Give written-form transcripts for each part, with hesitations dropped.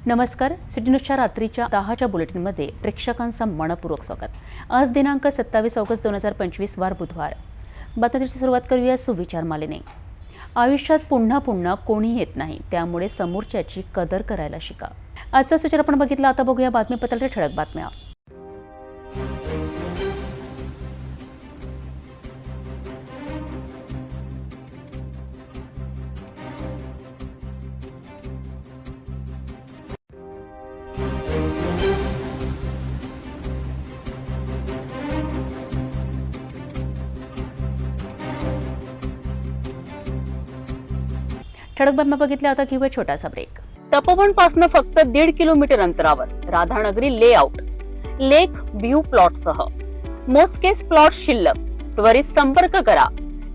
नमस्कार. सिटी न्यूजच्या रात्रीच्या 10च्या बुलेटिनमध्ये प्रेक्षकांचं मनपूर्वक स्वागत. आज दिनांक 27 ऑगस्ट 2025 वार बुधवार. बातमीची सुरुवात करूया सुविचार मालेने. आयुष्यात पुन्हा पुन्हा कोणी येत नाही, त्यामुळे समोरच्याची कदर करायला शिका. आजचा सुविचार आपण बघितला. आता बघूया बातमीपत्राच्या ठळक बातम्या. ठळक बातम्या बघितल्या. आता घेऊया छोटासा ब्रेक. तपोवनपासून फक्त 1.5 किलोमीटर अंतरावर राधानगरी लेआउट लेक व्ह्यू प्लॉटसह मोजकेच प्लॉट शिल्लक. त्वरित संपर्क करा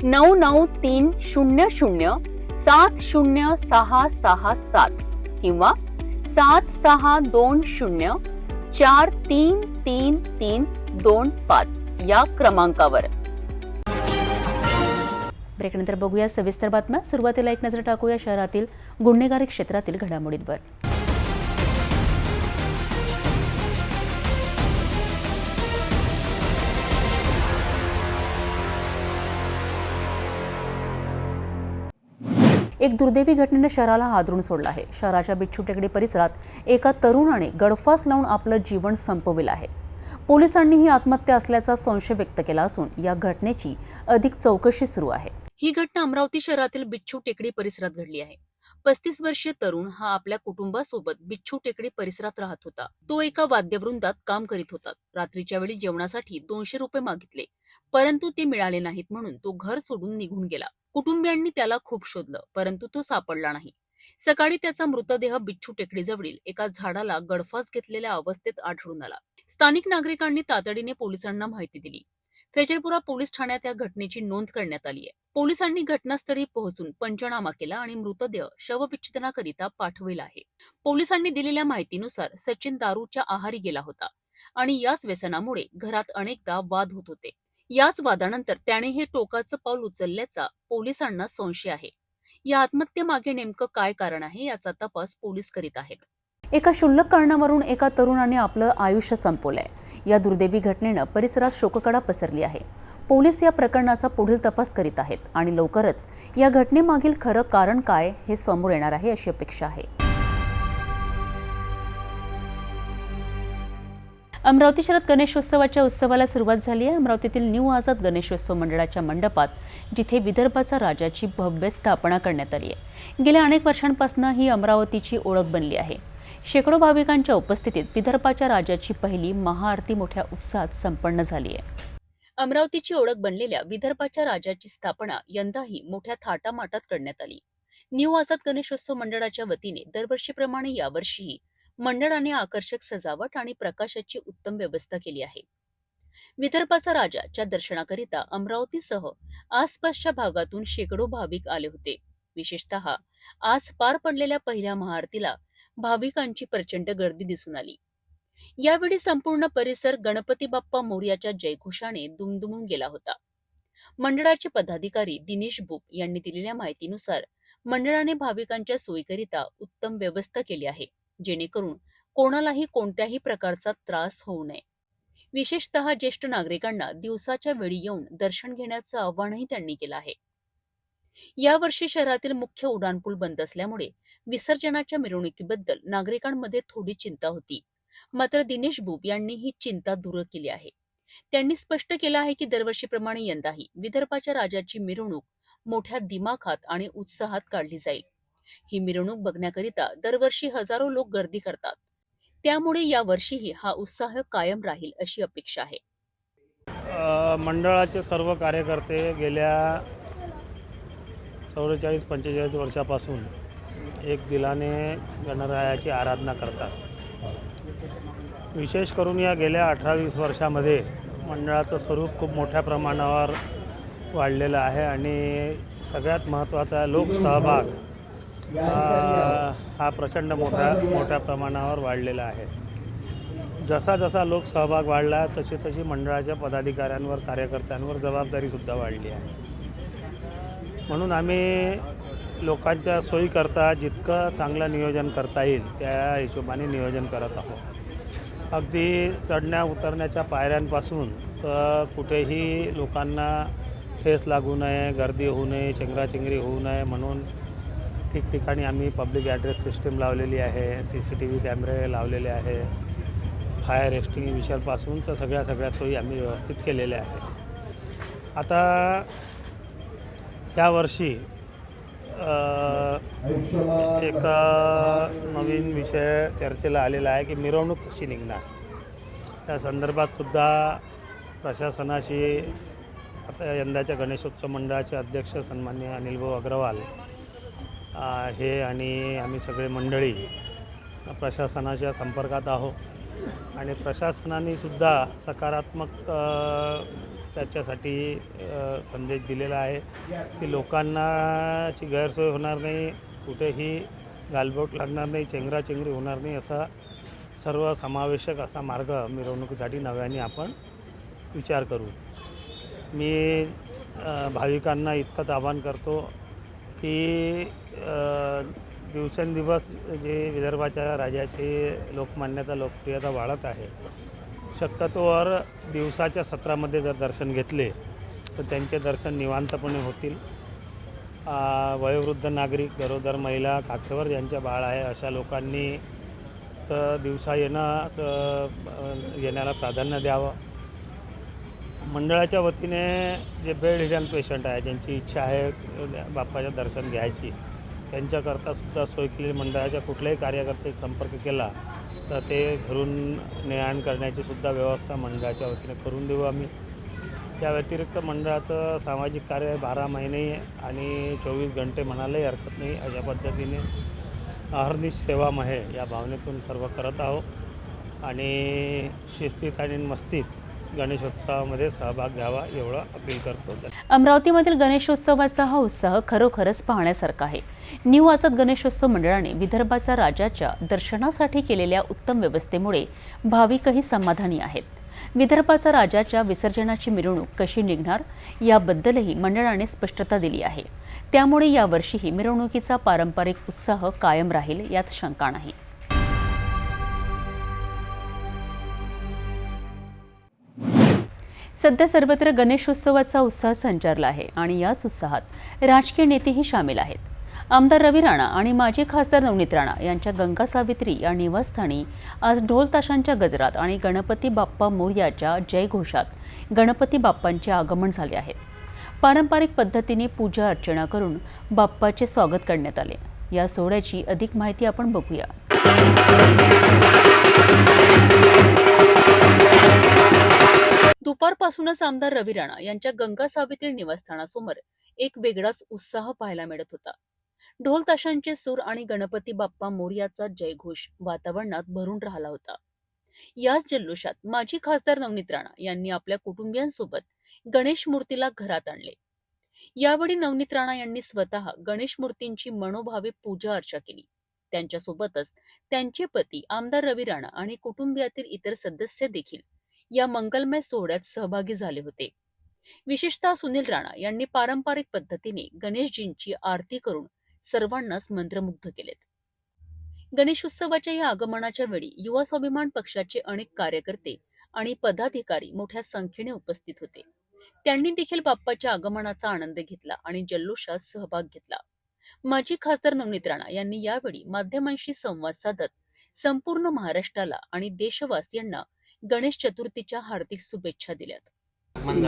9930706667 किंवा 7620433325 या क्रमांकावर. ब्रेकनंतर बघूया सविस्तर बातम्या. सुरुवातीला एक नजर टाकूया शहरातील गुन्हेगारी क्षेत्रातील घडामोडींवर. एक दुर्दैवी घटनेने शहराला हादरून सोडलं आहे. शहराच्या बिच्छू टेकडी परिसरात एका तरुणाने गळफास लावून आपलं जीवन संपविलं आहे. पोलिसांनी ही आत्महत्या असल्याचा संशय व्यक्त केला असून या घटनेची अधिक चौकशी सुरू आहे. ही घटना अमरावती शहरातील बिच्छू टेकडी परिसरात घडली आहे. 35 वर्षीय तरुण हा आपल्या कुटुंबासोबत बिच्छू टेकडी परिसरात राहत होता. तो एका वाद्यवृंदात काम करीत होता. रात्रीच्या वेळी जेवणासाठी 200 रुपये मागितले, परंतु ते मिळाले नाहीत म्हणून तो घर सोडून निघून गेला. कुटुंबियांनी त्याला खूप शोधलं, परंतु तो सापडला नाही. सकाळी त्याचा मृतदेह बिच्छू टेकडीजवळील एका झाडाला गळफास घेतलेल्या अवस्थेत आढळून आला. स्थानिक नागरिकांनी तातडीने पोलिसांना माहिती दिली. फेजरपुरा पोलीस ठाण्यात या घटनेची नोंद करण्यात आली आहे. पोलिसांनी घटनास्थळी पोहोचून पंचनामा केला आणि मृतदेह शवविच्छेदनाकरिता पाठविला आहे. पोलिसांनी दिलेल्या माहितीनुसार सचिन दारूच्या आहारी गेला होता आणि याच व्यसनामुळे घरात अनेकदा वाद होत होते. याच वादानंतर त्याने हे टोकाचं पाऊल उचलल्याचा पोलिसांना संशय आहे. या आत्महत्येमागे नेमकं काय कारण आहे याचा तपास पोलीस करीत आहेत. एका क्षुल्लक कारणावरून एका तरुणाने आपलं आयुष्य संपवलंय. या दुर्दैवी घटनेनं परिसरात शोककळा पसरली आहे. पोलीस या प्रकरणाचा पुढील तपास करीत आहेत आणि लवकरच या घटनेमागील खरं कारण काय हे समोर येणार आहे अशी अपेक्षा आहे. अमरावती शहरात गणेशोत्सवाच्या उत्सवाला सुरुवात झाली आहे. अमरावतीतील न्यू आझाद गणेशोत्सव मंडळाच्या मंडपात जिथे विदर्भाचा राजाची भव्य स्थापना करण्यात आली आहे. गेल्या अनेक वर्षांपासून ही अमरावतीची ओळख बनली आहे. शेकडो भाविकांच्या उपस्थितीत विदर्भाच्या राजाची पहिली महाआरती मोठ्या उत्साहात संपन्न झाली आहे. अमरावतीची ओळख बनलेल्या विदर्भाच्या राजाची स्थापना यंदाही मोठ्या थाटामाटात करण्यात आली. न्यू आझाद गणेशोत्सव मंडळाच्या वतीने दरवर्षीप्रमाणे यावर्षीही मंडळाने आकर्षक सजावट आणि प्रकाशाची उत्तम व्यवस्था केली आहे. विदर्भाचा राजाच्या दर्शनाकरिता अमरावतीसह आसपासच्या भागातून शेकडो भाविक आले होते. विशेषतः आज पार पडलेल्या पहिल्या महाआरतीला भाविकांची प्रचंड गर्दी दिसून आली. यावेळी संपूर्ण परिसर गणपती बाप्पा मोरयाच्या जयघोषाने दुमदुमून गेला होता. मंडळाचे पदाधिकारी दिनेश बुक यांनी दिलेल्या माहितीनुसार मंडळाने भाविकांच्या सोयीकरिता उत्तम व्यवस्था केली आहे, जेणेकरून कोणालाही कोणत्याही प्रकारचा त्रास होऊ नये. विशेषतः ज्येष्ठ नागरिकांना दिवसाच्या वेळी येऊन दर्शन घेण्याचं आवाहनही त्यांनी केलं आहे. यावर्षी शहरातील मुख्य उड्डाणपूल बंद असल्यामुळे विसर्जनाच्या मिरवणुकीबद्दल नागरिकांमध्ये थोडी चिंता होती. मात्र दिनेश बुब यांनी ही चिंता दूर केली आहे. त्यांनी स्पष्ट केलं आहे की दरवर्षीप्रमाणे यंदाही विदर्भाच्या राजाची मिरवणूक मोठ्या दिमाखात आणि उत्साहात काढली जाईल. ही मिरवणूक बघण्याकरिता दरवर्षी हजारो लोक गर्दी करतात, त्यामुळे यावर्षीही हा उत्साह कायम राहील अशी अपेक्षा आहे. मंडळाचे सर्व कार्यकर्ते गेल्या 44-45 वर्षापासून एक दिलाने गणरायाची आराधना करतात. विशेष करून या गेल्या 18-20 वर्षामध्ये मंडळाचं स्वरूप खूप मोठ्या प्रमाणावर वाढलेलं आहे आणि सगळ्यात महत्त्वाचा लोकसहभाग हा प्रचंड मोठ्या प्रमाणावर वाढलेला आहे. जसा जसा लोकसहभाग वाढला तशी तशी मंडळाच्या पदाधिकाऱ्यांवर कार्यकर्त्यांवर जबाबदारीसुद्धा वाढली आहे. म्हणून आम्ही लोकांच्या सोयीकरता जितकं चांगलं नियोजन करता येईल त्या हिशोबाने नियोजन करत आहोत. अगदी चढण्या उतरण्याच्या पायऱ्यांपासून तर कुठेही लोकांना ठेस लागू नये, गर्दी होऊ नये, चेंगराचेंगरी होऊ नये म्हणून ठिकठिकाणी आम्ही पब्लिक ॲड्रेस सिस्टीम लावलेली आहे, CCTV कॅमेरे लावलेले आहे, फायर एक्स्टिंग्विशरपासून तर सगळ्या सोयी आम्ही व्यवस्थित केलेल्या आहेत. आता यावर्षी एक नवीन विषय चर्चेला आलेला आहे की मिरवणूक कशी निघणार. त्या संदर्भात सुद्धा प्रशासनाशी आता यंदाच्या गणेशोत्सव मंडळाचे अध्यक्ष सन्माननीय अनिलभाऊ अग्रवाल हे आणि आम्ही सगळे मंडळी प्रशासनाच्या संपर्कात आहोत आणि प्रशासनाने सुद्धा सकारात्मक त्याच्यासाठी संदेश दिलेला आहे की लोकांनाची गैरसोय होणार नाही, कुठेही गालबोट लागणार नाही, चेंगराचेंगरी होणार नाही, असा सर्वसमावेशक असा मार्ग मिरवणुकीसाठी नव्याने आपण विचार करू. मी भाविकांना इतकंच आवाहन करतो की दिवसेंदिवस जे विदर्भाच्या राजाची लोकमान्यता लोकप्रियता वाढत आहे, शक्यतोवर दिवसाच्या सत्रामध्ये जर दर्शन घेतले तर त्यांचे दर्शन निवांतपणे होतील. वयोवृद्ध नागरिक, गरोदर महिला, काखेवर ज्यांच्या बाळ आहे अशा लोकांनी तर दिवसा येण्याला प्राधान्य द्यावं. मंडळाच्या वतीने जे बेड हिडन पेशंट आहे, ज्यांची इच्छा आहे बाप्पाचं दर्शन घ्यायची, त्यांच्याकरता सुद्धा सोय केली. मंडळाच्या कुठल्याही कार्यकर्ते संपर्क केला तर ते घरून ने-आण करण्याची सुद्धा व्यवस्था मंडळाच्या वतीने करून देऊ आम्ही. त्या व्यतिरिक्त मंडळाचं सामाजिक कार्य 12 महिने आणि 24 घंटे म्हणायलाही हरकत नाही अशा पद्धतीने अहर्निश सेवामय या भावनेतून सर्व करत आहोत आणि शिस्तीत आणि मस्तीत गणेशोत्सवामध्ये सहभाग घ्यावा एवढं अपील करतो. अमरावतीमधील गणेशोत्सवाचा हा उत्साह खरोखरच पाहण्यासारखा आहे. न्यू आझाद गणेशोत्सव मंडळाने विदर्भाचा राजाच्या दर्शनासाठी केलेल्या उत्तम व्यवस्थेमुळे भाविकही समाधानी आहेत. विदर्भाचा राजाच्या विसर्जनाची मिरवणूक कशी निघणार याबद्दलही मंडळाने स्पष्टता दिली आहे. त्यामुळे यावर्षीही मिरवणुकीचा पारंपरिक उत्साह कायम राहील यात शंका नाही. सध्या सर्वत्र गणेशोत्सवाचा उत्साह संचारला आहे आणि याच उत्साहात राजकीय नेतेही सामील आहेत. आमदार रवी राणा आणि माजी खासदार नवनीत राणा यांच्या गंगा सावित्री या निवासस्थानी आज ढोल ताशांच्या गजरात आणि गणपती बाप्पा मोरयाच्या जयघोषात गणपती बाप्पांचे आगमन झाले आहे. पारंपरिक पद्धतीने पूजा अर्चना करून बाप्पाचे स्वागत करण्यात आले. या सोहळ्याची अधिक माहिती आपण बघूया. दुपारपासूनच आमदार रवी राणा यांच्या गंगा सावित्री निवासस्थानासमोर एक वेगळाच उत्साह पाहायला मिळत होता. ढोल ताशांचे सूर आणि गणपती बाप्पा मोरयाचा जयघोष वातावरणात भरून राहिला होता. याच जल्लोषात माजी खासदार नवनीत राणा यांनी आपल्या कुटुंबियांसोबत गणेश मूर्तीला घरात आणले. यावेळी नवनीत राणा यांनी स्वतः गणेश मूर्तींची मनोभावे पूजा अर्चा केली. त्यांच्यासोबतच त्यांचे पती आमदार रवी राणा आणि कुटुंबियातील इतर सदस्य देखील या मंगलमय सोहळ्यात सहभागी झाले होते. विशेषतः सुनील राणा यांनी पारंपरिक पद्धतीने गणेशजींची आरती करून सर्वांनाच मंत्रमुग्ध केलेत. गणेशोत्सवाच्या या आगमनाच्या वेळी युवा स्वाभिमान पक्षाचे अनेक कार्यकर्ते आणि पदाधिकारी मोठ्या संख्येने उपस्थित होते. त्यांनी देखील बाप्पाच्या आगमनाचा आनंद घेतला आणि जल्लोषात सहभाग घेतला. माजी खासदार नवनीत राणा यांनी यावेळी माध्यमांशी संवाद साधत संपूर्ण महाराष्ट्राला आणि देशवासियांना गणेश चतुर्थीच्या हार्दिक शुभेच्छा दिल्यात.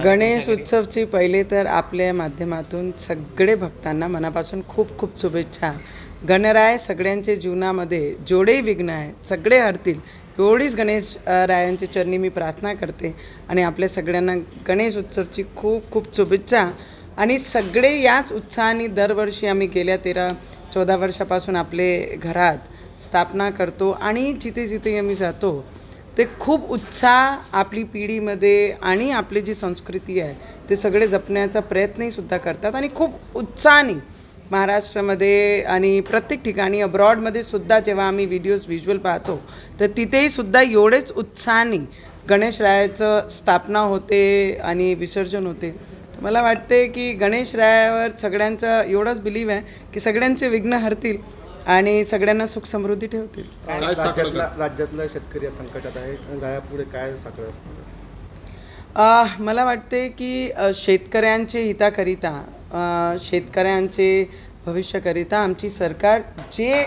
गणेश उत्सवची पहिले तर आपल्या माध्यमातून सगळे भक्तांना मनापासून खूप खूप शुभेच्छा. गणराय सगळ्यांच्या जीवनामध्ये जेवढेही विघ्न आहेत सगळे हरतील एवढीच गणेश रायांची चरणी मी प्रार्थना करते आणि आपल्या सगळ्यांना गणेश उत्सवची खूप खूप शुभेच्छा. आणि सगळे याच उत्साहाने दरवर्षी आम्ही गेल्या 13-14 वर्षापासून आपले घरात स्थापना करतो आणि जिथे जिथे आम्ही जातो ते खूप उत्साह आपली पिढीमध्ये आणि आपली जी संस्कृती आहे ते सगळे जपण्याचा प्रयत्नही सुद्धा करतात आणि खूप उत्साहाने महाराष्ट्रामध्ये आणि प्रत्येक ठिकाणी अब्रॉडमध्ये सुद्धा जेव्हा आम्ही व्हिज्युअल पाहतो तर तिथेही सुद्धा एवढेच उत्साहाने गणेशरायाचं स्थापना होते आणि विसर्जन होते. मला वाटते की गणेशरायावर सगळ्यांचा एवढाच बिलीव आहे की सगळ्यांचे विघ्न हरतील आणि सगळ्यांना सुख समृद्धी ठेवतील. राज्यातला शेतकरी संकटात आहे, गायापुढे काय साखर असणार? मला वाटते की शेतकऱ्यांचे हिताकरिता, शेतकऱ्यांचे भविष्याकरिता आमची सरकार जे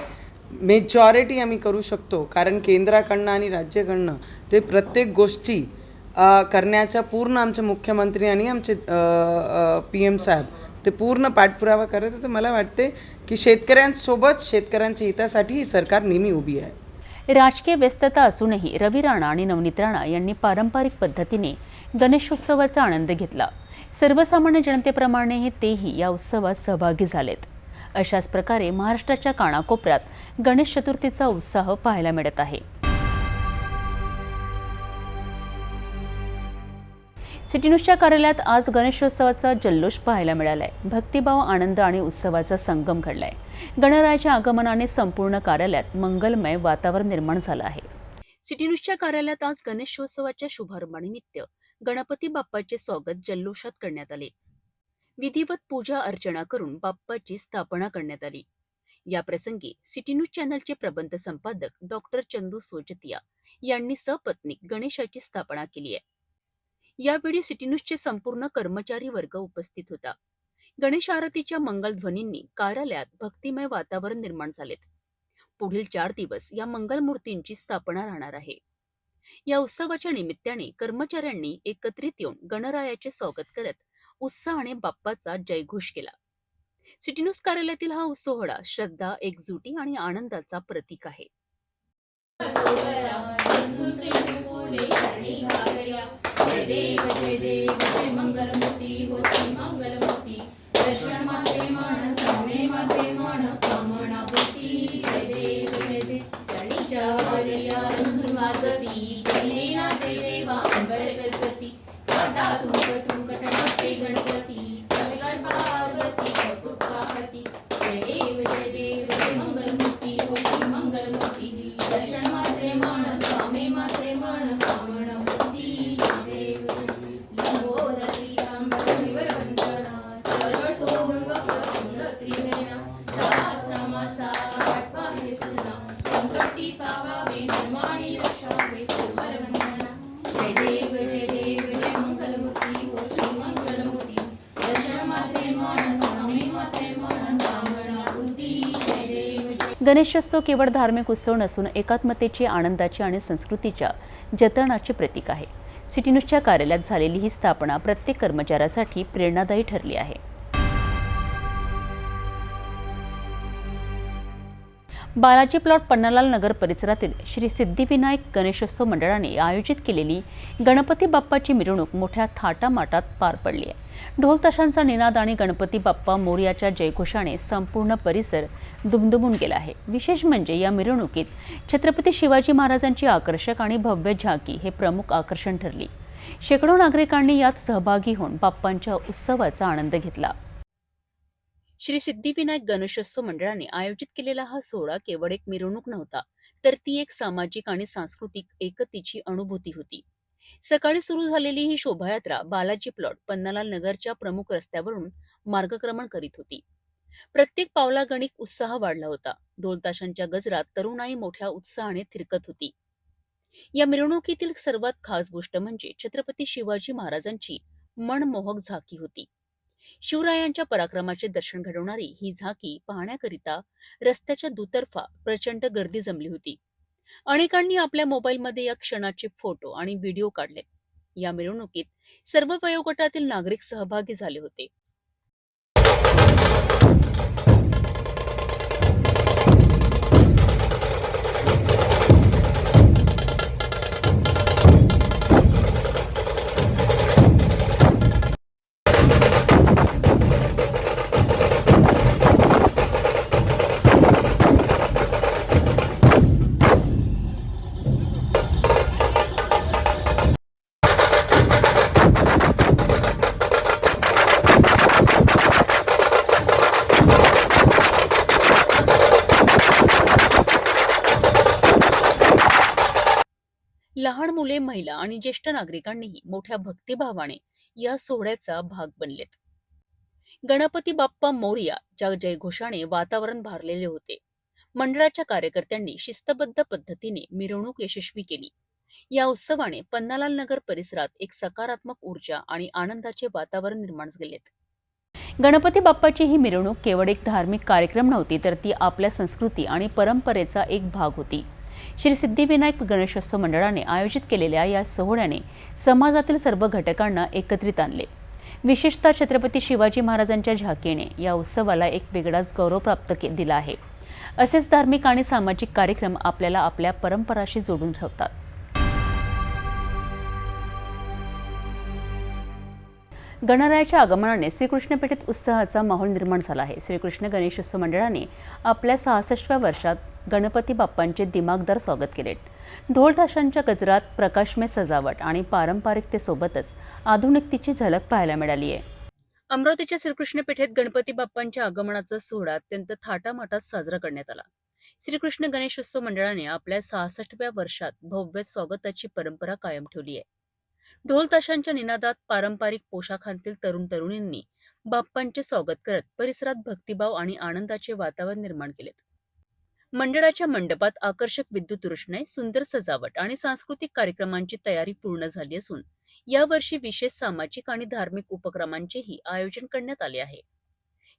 मेजॉरिटी आम्ही करू शकतो, कारण केंद्राकडनं आणि राज्याकडनं ते प्रत्येक गोष्टी करण्याचा पूर्ण आमचे मुख्यमंत्री आणि आमचे PM साहेब ते पूर्ण पाठपुरावा करत आहेत. तर मला वाटते की शेतकऱ्यांसोबत शेतकऱ्यांच्या हितासाठी ही सरकार नेहमी उभी आहे. राजकीय व्यस्तता असूनही रवी राणा आणि नवनीत राणा यांनी पारंपरिक पद्धतीने गणेशोत्सवाचा आनंद घेतला. सर्वसामान्य जनतेप्रमाणे तेही या उत्सवात सहभागी झालेत. अशाच प्रकारे महाराष्ट्राच्या कानाकोपऱ्यात गणेश चतुर्थीचा उत्साह पाहायला मिळत आहे. सिटी न्यूजच्या कार्यालयात आज गणेशोत्सवाचा जल्लोष पाहायला मिळालाय. भक्तिभाव, आनंद आणि उत्सवाचा संगम घडलाय. गणरायाच्या आगमनाने संपूर्ण कार्यालयात मंगलमय वातावरण निर्माण झालं आहे. सिटी न्यूजच्या कार्यालयात आज गणेशोत्सवाच्या शुभारंभानिमित्त गणपती बाप्पाचे स्वागत जल्लोषात करण्यात आले. विधिवत पूजा अर्चना करून बाप्पाची स्थापना करण्यात आली. या प्रसंगी सिटी न्यूज चॅनलचे प्रबंध संपादक डॉक्टर चंदू सोजतिया यांनी सपत्नीक गणेशाची स्थापना केली आहे. यावेळी सिटी न्यूजचे संपूर्ण कर्मचारी वर्ग उपस्थित होता. गणेश आरतीच्या मंगलध्वनींनी कार्यालयात भक्तिमय वातावरण निर्माण झालेत. पुढील 4 दिवस या मंगलमूर्तींची स्थापना राहणार आहे. या उत्सवाच्या निमित्ताने कर्मचाऱ्यांनी एकत्रित येऊन गणरायाचे स्वागत करत उत्साहाने बाप्पाचा जयघोष केला. सिटी न्यूज कार्यालयातील हा सोहळा श्रद्धा, एकजुटी आणि आनंदाचा प्रतीक आहे. जय देव जय देव जय मंगलमूर्ती हो श्री मंगलमूर्ती दर्शन मात्रे मान सामने मात्रे मान कामना पूर्ती जय देव तणीच्या वरया वाजती जय ना जय देवा अंबर गणपती काटा तुंकट नसते गणपती कलकर पार्वती कौतुक पाहती जय देव जय मंगलमूर्ती हो श्री मंगलमूर्ती दर्शन मात्रे मान स्वामी मात्रे मान कामना पूर्ती गणेशोत्सव केवळ धार्मिक उत्सव नसून एकात्मतेची, आनंदाची आणि संस्कृतीच्या जतनाचे प्रतीक आहे. सिटी न्यूजच्या कार्यालयात झालेली ही स्थापना प्रत्येक कर्मचाऱ्यासाठी प्रेरणादायी ठरली आहे. बालाजी प्लॉट पन्नालाल नगर परिसरातील श्री सिद्धिविनायक गणेशोत्सव मंडळाने आयोजित केलेली गणपती बाप्पाची मिरवणूक मोठ्या थाटामाटात पार पडली आहे. ढोल ताशांचा निनाद आणि गणपती बाप्पा मोरयाच्या जयघोषाने संपूर्ण परिसर दुमदुमून गेला आहे. विशेष म्हणजे या मिरवणुकीत छत्रपती शिवाजी महाराजांची आकर्षक आणि भव्य झाकी हे प्रमुख आकर्षण ठरली. शेकडो नागरिकांनी यात सहभागी होऊन बाप्पांच्या उत्सवाचा आनंद घेतला. श्री सिद्धिविनायक गणेशोत्सव मंडळाने आयोजित केलेला हा सोहळा केवळ एक मिरवणूक नव्हता, तर ती एक सामाजिक आणि सांस्कृतिक एकतेची अनुभूती होती. सकाळी सुरू झालेली ही शोभायात्रा बालाजी प्लॉट पन्नालाल नगरच्या प्रमुख रस्त्यावरून मार्गक्रमण करीत होती. प्रत्येक पावलागणिक उत्साह वाढला होता. ढोलताशांच्या गजरात तरुणाई मोठ्या उत्साहाने थिरकत होती. या मिरवणुकीतील सर्वात खास गोष्ट म्हणजे छत्रपती शिवाजी महाराजांची मनमोहक झाकी होती. शिवरायांच्या पराक्रमाचे दर्शन घडवणारी ही झाकी पाहण्याकरिता रस्त्याच्या दुतर्फा प्रचंड गर्दी जमली होती. अनेकांनी आपल्या मोबाईलमध्ये या क्षणाचे फोटो आणि व्हिडिओ काढले. या मिरवणुकीत सर्व वयोगटातील नागरिक सहभागी झाले होते. लहान मुले, महिला आणि ज्येष्ठ नागरिकांनीही मोठ्या भक्तिभावाने या सोहळ्याचा भाग बनलेत. गणपती बाप्पा मोरया जयघोषाने वातावरण भारलेले होते. मंडळाच्या कार्यकर्त्यांनी शिस्तबद्ध पद्धतीने मिरवणूक यशस्वी केली. या उत्सवाने पन्नालाल नगर परिसरात एक सकारात्मक ऊर्जा आणि आनंदाचे वातावरण निर्माण झालेत. गणपती बाप्पाची ही मिरवणूक केवळ एक धार्मिक कार्यक्रम नव्हती, तर ती आपल्या संस्कृती आणि परंपरेचा एक भाग होती. श्री सिद्धिविनायक गणेशोत्सव मंडळाने आयोजित केलेल्या या सोहळ्याने समाजातील सर्व घटकांना एकत्रित आणले. विशेषतः छत्रपती शिवाजी महाराजांच्या झाकीने या उत्सवाला एक वेगळाच गौरव प्राप्त दिला आहे. असेच धार्मिक आणि सामाजिक कार्यक्रम आपल्याला आपल्या परंपराशी जोडून ठेवतात. गणरायाच्या आगमनाने श्रीकृष्णपेठेत उत्साहाचा माहोल निर्माण झाला आहे. श्रीकृष्ण गणेशोत्सव मंडळाने आपल्या 66व्या वर्षात गणपती बाप्पांचे दिमागदार स्वागत केले. ढोल ताशांच्या गजरात, प्रकाशमय सजावट आणि पारंपरिकतेसोबतच आधुनिकतेची झलक पाहायला मिळाली आहे. अमरावतीच्या श्रीकृष्ण पेठेत गणपती बाप्पांच्या आगमनाचा सोहळा अत्यंत थाटामाटात साजरा करण्यात आला. श्रीकृष्ण गणेशोत्सव मंडळाने आपल्या 66व्या वर्षात भव्य स्वागताची परंपरा कायम ठेवली आहे. ढोल ताशांच्या निनादात पारंपरिक पोशाखांतील तरुण तरुणींनी बाप्पांचे स्वागत करत परिसरात भक्तिभाव आणि आनंदाचे वातावरण निर्माण केले. मंडळाच्या मंडपात आकर्षक विद्युत रोषणाई, सुंदर सजावट आणि सांस्कृतिक कार्यक्रमांची तयारी पूर्ण झाली असून यावर्षी विशेष सामाजिक आणि धार्मिक उपक्रमांचेही आयोजन करण्यात आले आहे.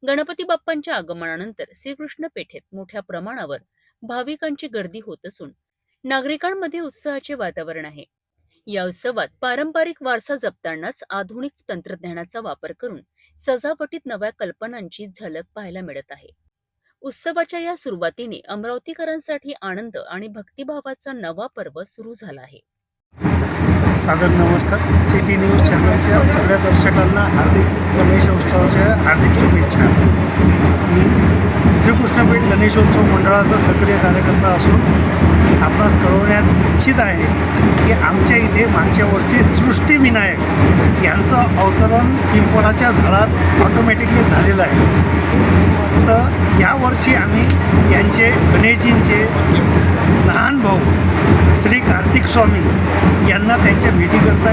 गणपती बाप्पांच्या आगमनानंतर श्रीकृष्ण पेठेत मोठ्या प्रमाणावर भाविकांची गर्दी होत असून नागरिकांमध्ये उत्साहाचे वातावरण आहे. या उत्सवात पारंपरिक वारसा जपतानाच आधुनिक तंत्रज्ञानाचा वापर करून सजावटीत नव्या कल्पनांची झलक पाहायला मिळत आहे. उत्सवाच्या या सुरुवातीने अमरावतीकरांसाठी आनंद आणि भक्तिभावाचा नवा पर्व सुरू झाला आहे. सादर नमस्कार. सिटी न्यूज चॅनलच्या सगळ्या दर्शकांना हार्दिक गणेशोत्सवाच्या हार्दिक शुभेच्छा. मी श्रीकृष्णपेठ गणेशोत्सव मंडळाचा सक्रिय कार्यकर्ता असून आपणास कळवण्यात इच्छित आहे की आमच्या इथे मागच्या वर्षी सृष्टीविनायक यांचं अवतरण पिंपळाच्या झाडात ऑटोमॅटिकली झालेलं आहे. तर यावर्षी आम्ही यांचे गणेशजींचे लहान भाऊ श्री कार्तिक स्वामी यांना त्यांच्या भेटीकरता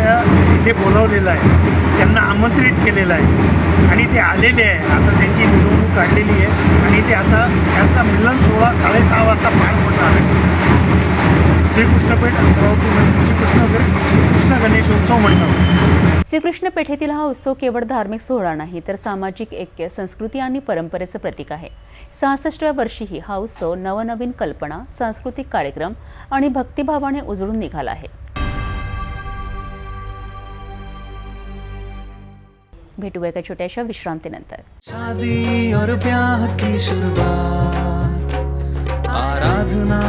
इथे बोलवलेलं आहे, त्यांना आमंत्रित केलेलं आहे आणि ते आलेले आहे. आता त्यांची मिरवणूक काढलेली आहे आणि ते आता त्यांचा मिलन सोहळा 6:30 वाजता पार पडणार आहे. श्रीकृष्णपेठ अमरावतीमध्ये श्रीकृष्ण गणेशोत्सव मंडळ. श्रीकृष्ण पेठेतील हा उत्सव केवळ धार्मिक सोहळा नाही, तर सामाजिक ऐक्य, संस्कृती आणि परंपरेचं प्रतीक आहे. 66व्या वर्षीही हा उत्सव नवनवीन कल्पना, सांस्कृतिक कार्यक्रम आणि भक्तिभावाने उजळून निघाला आहे. भेटूया एका छोट्याशा विश्रांतीनंतर. शादी और ब्याह की शुरुआत आराधना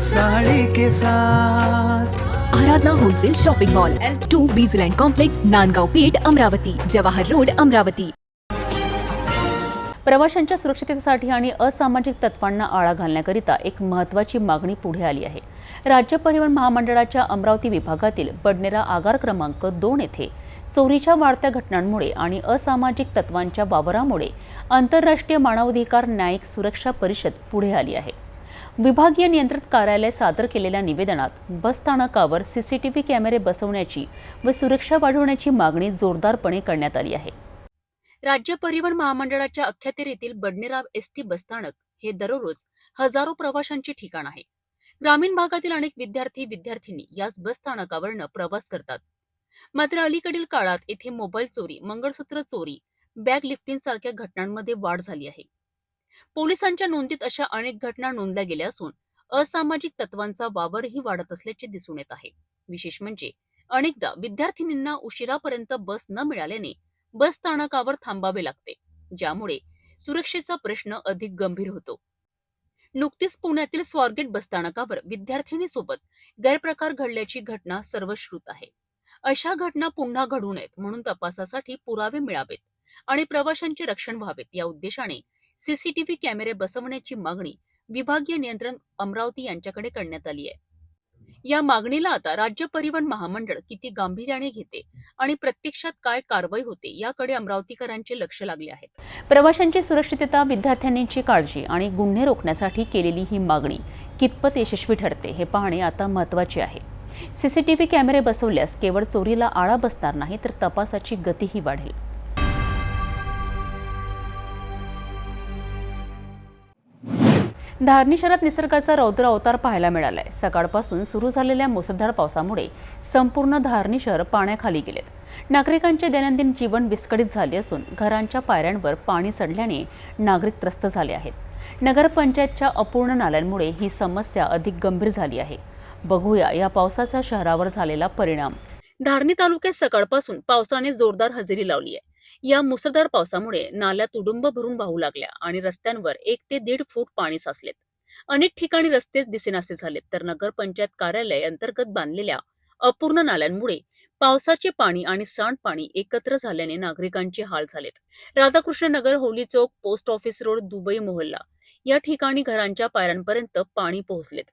साड़ी के साथ. Aradhana wholesale shopping mall, L2 बीझलँड कॉम्प्लेक्स, नांदगाव पेठ, अमरावती, जवाहर रोड, अमरावती. प्रवाशांच्या सुरक्षिततेसाठी आणि असामाजिक तत्वांना आळा घालण्याकरिता एक महत्त्वाची मागणी पुढे आली आहे. राज्य परिवहन महामंडळाच्या अमरावती विभागातील बडनेरा आगार क्रमांक 2 येथे चोरीच्या वाढत्या घटनांमुळे आणि असामाजिक तत्वांच्या वावरामुळे आंतरराष्ट्रीय मानवाधिकार न्यायिक सुरक्षा परिषद पुढे आली आहे. विभागीय नियंत्रण कार्यालय सादर केलेल्या निवेदनात बसस्थानकावर CCTV कॅमेरे बसवण्याची व सुरक्षा वाढवण्याची मागणी जोरदारपणे करण्यात आली आहे. राज्य परिवहन महामंडळाच्या अख्यातीर येथील बडनेरा ST बसस्थानक हे दररोज हजारो प्रवाशांचे ठिकाण आहे. ग्रामीण भागातील अनेक विद्यार्थी याच बसस्थानकावरनं प्रवास करतात. मात्र अलीकडील काळात येथे मोबाईल चोरी, मंगळसूत्र चोरी, बॅग लिफ्टिंग सारख्या घटनांमध्ये वाढ झाली आहे. पोलिसांच्या नोंदीत अशा अनेक घटना नोंदल्या गेल्या असून असामाजिक तत्वांचा वावरही वाढत असल्याचे दिसून येत आहे. विशेष म्हणजे अनेकदा विद्यार्थिनींना उशिरापर्यंत बस न मिळाल्याने बस स्थानकावर थांबावे लागते, ज्यामुळे सुरक्षेचा प्रश्न अधिक गंभीर होतो. नुकतीच पुण्यातील स्वारगेट बसस्थानकावर विद्यार्थिनीसोबत गैरप्रकार घडल्याची घटना सर्वश्रुत आहे. अशा घटना पुन्हा घडू नयेत म्हणून तपासासाठी पुरावे मिळावेत आणि प्रवाशांचे रक्षण व्हावेत या उद्देशाने CCTV कॅमेरे बसवण्याची मागणी विभागीय नियंत्रण अमरावती यांच्याकडे करण्यात आली आहे. या मागणीला आता राज्य परिवहन महामंडळ किती गांभीर्याने घेते आणि प्रत्यक्षात काय कारवाई होते याकडे अमरावतीकरांचे लक्ष लागले आहे. प्रवाशांची सुरक्षितता, विद्यार्थ्यांची काळजी आणि गुन्हे रोखण्यासाठी केलेली ही मागणी कितपत यशस्वी ठरते हे पाहणे आता महत्त्वाचे आहे. CCTV कॅमेरे बसवल्यास केवळ चोरीला आळा बसणार नाही तर तपासाची गतीही वाढेल. धारणी शहरात निसर्गाचा रौद्र अवतार पाहायला मिळालाय. सकाळपासून सुरू झालेल्या मुसळधार पावसामुळे संपूर्ण धारणी शहर पाण्याखाली गेलेत. नागरिकांचे दैनंदिन जीवन विस्कळीत झाले असून घरांच्या पायऱ्यांवर पाणी चढल्याने नागरिक त्रस्त झाले आहेत. नगरपंचायतच्या अपूर्ण नाल्यांमुळे ही समस्या अधिक गंभीर झाली आहे. बघूया या पावसाचा शहरावर झालेला परिणाम. धारणी तालुक्यात सकाळपासून पावसाने जोरदार हजेरी लावली आहे. या मुसळधार पावसामुळे नाल्या तुडुंब भरून वाहू लागल्या आणि रस्त्यांवर 1 ते 1.5 फूट पाणी साचलेत. अनेक ठिकाणी रस्तेच दिसेनासे झालेत, तर नगरपंचायत कार्यालय अंतर्गत बांधलेल्या अपूर्ण नाल्यांमुळे पावसाचे पाणी आणि सांडपाणी एकत्र झाल्याने नागरिकांचे हाल झालेत. राधाकृष्ण नगर, होली चौक, पोस्ट ऑफिस रोड, दुबई मोहल्ला या ठिकाणी घरांच्या पायऱ्यांपर्यंत पाणी पोहोचलेत.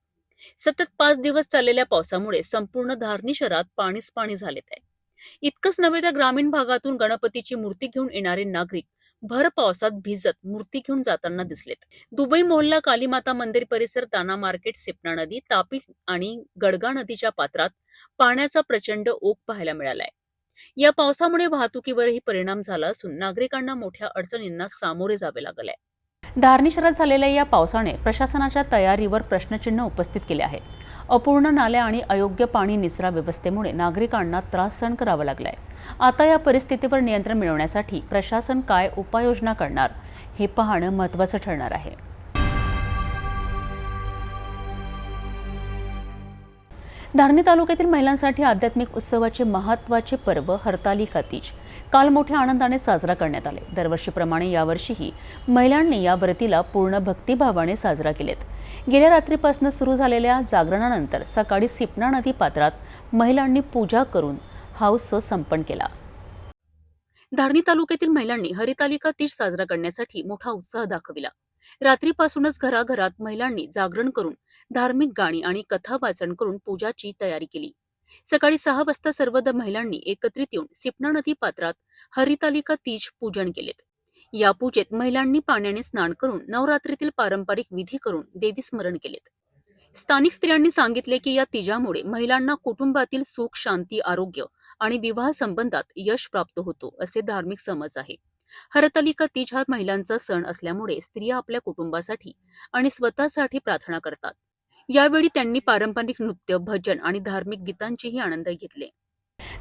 सतत 5 दिवस चाललेल्या पावसामुळे संपूर्ण धारणी शहरात पाणीच पाणी झालेत आहे. इतकंच नव्हे तर ग्रामीण भागातून गणपतीची मूर्ती घेऊन येणारे नागरिक भर पावसात भिजत मूर्ती घेऊन जाताना दिसलेत. दुबई मोहल्ला, कालीमाता मंदिर परिसर, दाना मार्केट, सिपना नदी, तापी आणि गडगा नदीच्या पात्रात पाण्याचा प्रचंड ओघ पाहायला मिळालाय. या पावसामुळे वाहतुकीवरही परिणाम झाला असून नागरिकांना मोठ्या अडचणींना सामोरे जावे लागले. धारणी शहरात झालेल्या या पावसाने प्रशासनाच्या तयारीवर प्रश्नचिन्ह उपस्थित केले आहेत. अपूर्ण नाल्या आणि अयोग्य पाणी निचरा व्यवस्थेमुळे नागरिकांना त्रास सहन करावा लागलाय. आता या परिस्थितीवर नियंत्रण मिळवण्यासाठी प्रशासन काय उपाययोजना करणार हे पाहणं महत्त्वाचं ठरणार आहे. धारणी तालुक्यातील महिलांसाठी आध्यात्मिक उत्सवाचे महत्त्वाचे पर्व हरतालिका तीज काल मोठ्या आनंदाने साजरा करण्यात आले. दरवर्षीप्रमाणे यावर्षीही महिलांनी या व्रतीला पूर्ण भक्तिभावाने साजरा केलेत. गेल्या रात्रीपासून सुरू झालेल्या जागरणानंतर सकाळी सिपना नदी पात्रात महिलांनी पूजा करून हा उत्सव संपन्न केला. धारणी तालुक्यातील महिलांनी हरितालिका तीज साजरा करण्यासाठी मोठा उत्साह दाखविला. रात्रीपासूनच घराघरात महिलांनी जागरण करून धार्मिक गाणी आणि कथा वाचन करून पूजाची तयारी केली. सकाळी 6 वाजता सर्व महिलांनी एकत्रित येऊन सिपना नदी पात्रात हरितालिका तीज पूजन केलेत. या पूजेत महिलांनी पाण्याने स्नान करून नवरात्रीतील पारंपरिक विधी करून देवी स्मरण केलेत. स्थानिक स्त्रियांनी सांगितले की या तीजामुळे महिलांना कुटुंबातील सुख, शांती, आरोग्य आणि विवाह संबंधात यश प्राप्त होतो असे धार्मिक समज आहे. हरतालिका तीज हा महिलांचा सण असल्यामुळे स्त्रिया आपल्या कुटुंबासाठी आणि स्वतःसाठी प्रार्थना करतात. यावेळी त्यांनी पारंपरिक नृत्य, भजन आणि धार्मिक गीतांचेही आनंद घेतले.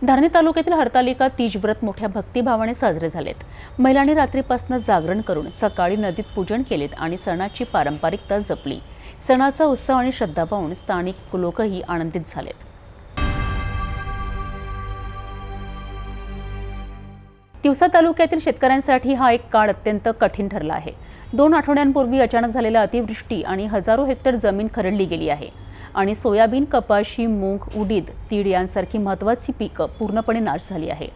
धारणी तालुक्यातील हरतालिका तीज व्रत मोठ्या भक्तिभावाने साजरे झालेत. महिलांनी रात्रीपासून जागरण करून सकाळी नदीत पूजन केलेत आणि सणाची पारंपरिकता जपली. सणाचा उत्सव आणि श्रद्धा पाहून स्थानिक लोकही आनंदित झालेत. तिवसा तालुक्यातील शेतकऱ्यांसाठी हा एक काळ अत्यंत कठीण ठरला आहे. 2 आठवड्यांपूर्वी अचानक झालेल्या अतिवृष्टी आणि हजारो हेक्टर जमीन खरडली गेली आहे आणि सोयाबीन, कपाशी, मूग, उडीद, तीळ यांसारखी महत्त्वाची पिकं पूर्णपणे नाश झाली आहे.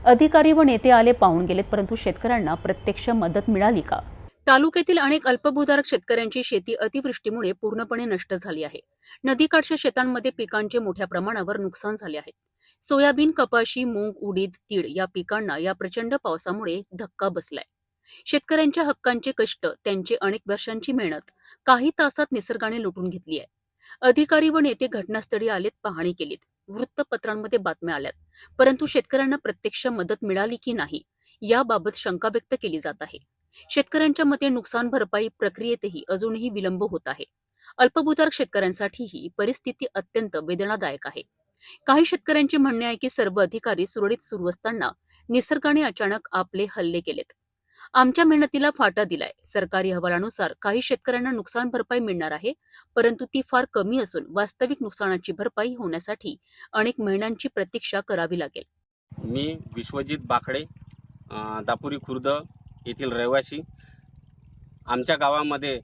अधिकारी व नेते आले, पाहून गेलेत, परंतु शेतकऱ्यांना प्रत्यक्ष मदत मिळाली का? तालुक्यातील अनेक अल्पभूधारक शेतकऱ्यांची शेती अतिवृष्टीमुळे पूर्णपणे नष्ट झाली आहे. नदीकाठच्या शेतांमध्ये पिकांचे मोठ्या प्रमाणावर नुकसान झाले आहे. सोयाबीन, कपाशी, मूग, उडीद, तीळ या पिकांना या प्रचंड पावसामुळे धक्का बसलाय. शेतकऱ्यांच्या हक्कांचे कष्ट, त्यांची अनेक वर्षांची मेहनत काही तासात निसर्गाने लुटून घेतली आहे. अधिकारी व नेते घटनास्थळी आलेत, पाहणी केलीत, वृत्तपत्रांमध्ये बातम्या आल्यात, परंतु शेतकऱ्यांना प्रत्यक्ष मदत मिळाली की नाही याबाबत शंका व्यक्त केली जात आहे. शेतकऱ्यांच्या मते नुकसान भरपाई प्रक्रियेतही अजूनही विलंब होत आहे. अल्पभूधारक शेतकऱ्यांसाठी ही परिस्थिती अत्यंत वेदनादायक आहे. काही शेतकऱ्यांचे म्हणणे आहे की सर्व अधिकारी सुरळीत सुरू असताना निसर्गाने अचानक आपले हल्ले केलेत. आमच्या मेहनतीला फाटा दिलाय. सरकारी अहवालानुसार काही शेतकऱ्यांना नुकसान भरपाई मिळणार आहे, परंतु ती फार कमी असून वास्तविक नुकसानाची भरपाई होण्यासाठी अनेक महिन्यांची प्रतीक्षा करावी लागेल. मी विश्वजित बाखडे, दापुरी खुर्द येथील रहिवासी. आमच्या गावामध्ये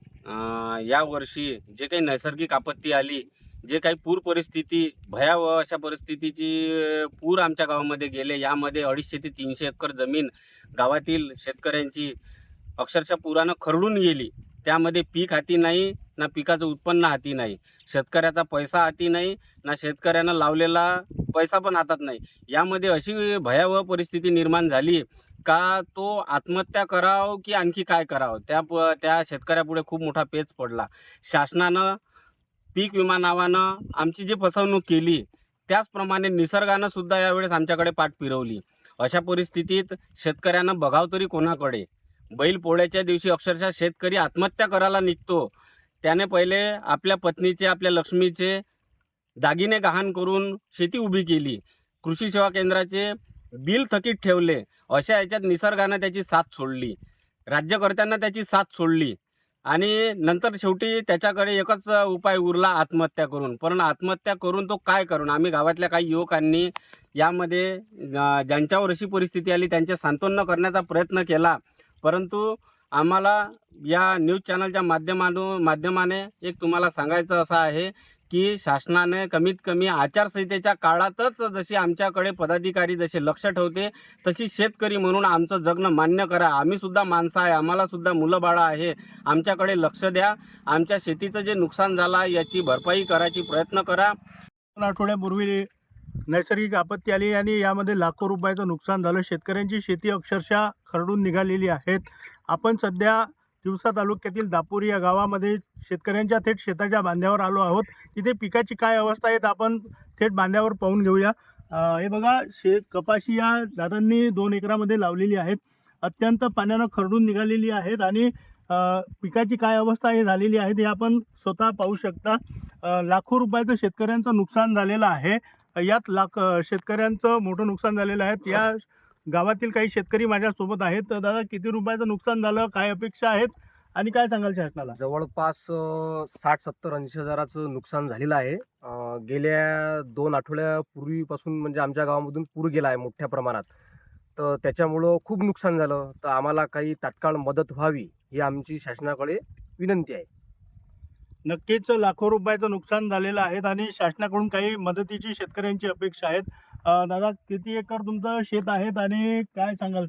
यावर्षी जे काही नैसर्गिक आपत्ती आली, जे काही पूर परिस्थिती, भयावह अशा परिस्थितीची पूर आमच्या गावामध्ये गेले, यामध्ये 250 ते 300 एकर जमीन गावातील शेतकऱ्यांची अक्षरशः पुरानं खरडून गेली. त्यामध्ये पीक हाती नाही, ना पिकाचं उत्पन्न हाती नाही, शेतकऱ्याचा पैसा हाती नाही, ना शेतकऱ्यानं लावलेला पैसा पण हातात नाही. यामध्ये अशी भयावह परिस्थिती निर्माण झाली का तो आत्महत्या करावं की आणखी काय करावं त्या शेतकऱ्यापुढे खूप मोठा पेच पडला. शासनानं पीक विमा नावानं आमची जी फसवणूक केली त्याचप्रमाणे निसर्गानं सुद्धा यावेळेस आमच्याकडे पाठ फिरवली. अशा परिस्थितीत शेतकऱ्यांना बघाव तरी कोणाकडे? बैल पोळ्याच्या दिवशी अक्षरशः शेतकरी आत्महत्या करायला निघतो. त्याने पहिले आपल्या पत्नीचे, आपल्या लक्ष्मीचे दागिने गहाण करून शेती उभी केली. कृषी सेवा केंद्राचे बिल थकीत ठेवले. अशा याच्यात निसर्गानं त्याची साथ सोडली, राज्यकर्त्यांना त्याची साथ सोडली आणि नंतर शेवटी त्याच्याकडे एकच उपाय उरला, आत्महत्या करून. पण आत्महत्या करून तो काय करून? आम्ही गावातल्या काही युवकांनी यामध्ये ज्यांच्यावर अशी परिस्थिती आली त्यांचे सांत्वन करण्याचा प्रयत्न केला. परंतु आम्हाला या न्यूज चॅनलच्या माध्यमाने एक तुम्हाला सांगायचं असं आहे की शासनाने कमीत कमी आचारसंहितेच्या काळातच जशी आमच्याकडे पदाधिकारी जसे लक्ष ठेवते तशी शेतकरी म्हणून आमचं जगणं मान्य करा. आम्ही सुद्धा माणसं आहे, आम्हाला सुद्धा मुलं बाळं आहे. आमच्याकडे लक्ष द्या. आमच्या शेतीचं जे नुकसान झालं याची भरपाई करायची प्रयत्न करा. 2 आठवड्यापूर्वी नैसर्गिक आपत्ती आली आणि यामध्ये लाखो रुपयाचं नुकसान झालं. शेतकऱ्यांची शेती अक्षरशः खरडून निघालेली आहेत. आपण सध्या तिवसा तालुक्यातील दापुरी या गावामध्ये शेतकऱ्यांच्या थेट शेताच्या बांध्यावर आलो आहोत. तिथे पिकाची काय अवस्था आहे आपण थेट बांध्यावर पाहून घेऊया. हे बघा, कपाशी या दादांनी 2 एकरामध्ये लावलेली आहेत. अत्यंत पाण्यानं खरडून निघालेली आहेत आणि पिकाची काय अवस्था हे झालेली आहे हे आपण स्वतः पाहू शकता. लाखो रुपयाचं शेतकऱ्यांचं नुकसान झालेलं आहे. यात शेतकऱ्यांचं मोठं नुकसान झालेलं आहे. या गावातील काही शेतकरी माझ्यासोबत आहेत. तर दादा, किती रुपयाचं नुकसान झालं, काय अपेक्षा आहेत आणि काय सांगाल शासनाला? जवळपास 60-70-80 हजाराचं नुकसान झालेलं आहे. गेल्या 2 आठवड्यापूर्वीपासून म्हणजे आमच्या गावामधून पूर गेला आहे मोठ्या प्रमाणात. तर त्याच्यामुळं खूप नुकसान झालं. तर आम्हाला काही तात्काळ मदत व्हावी ही आमची शासनाकडे विनंती आहे. नक्कीच लाखो रुपयाचं नुकसान झालेलं आहे आणि शासनाकडून काही मदतीची शेतकऱ्यांची अपेक्षा आहेत. दादा, किती एकर तुमचं शेत आहेत आणि काय सांगाल?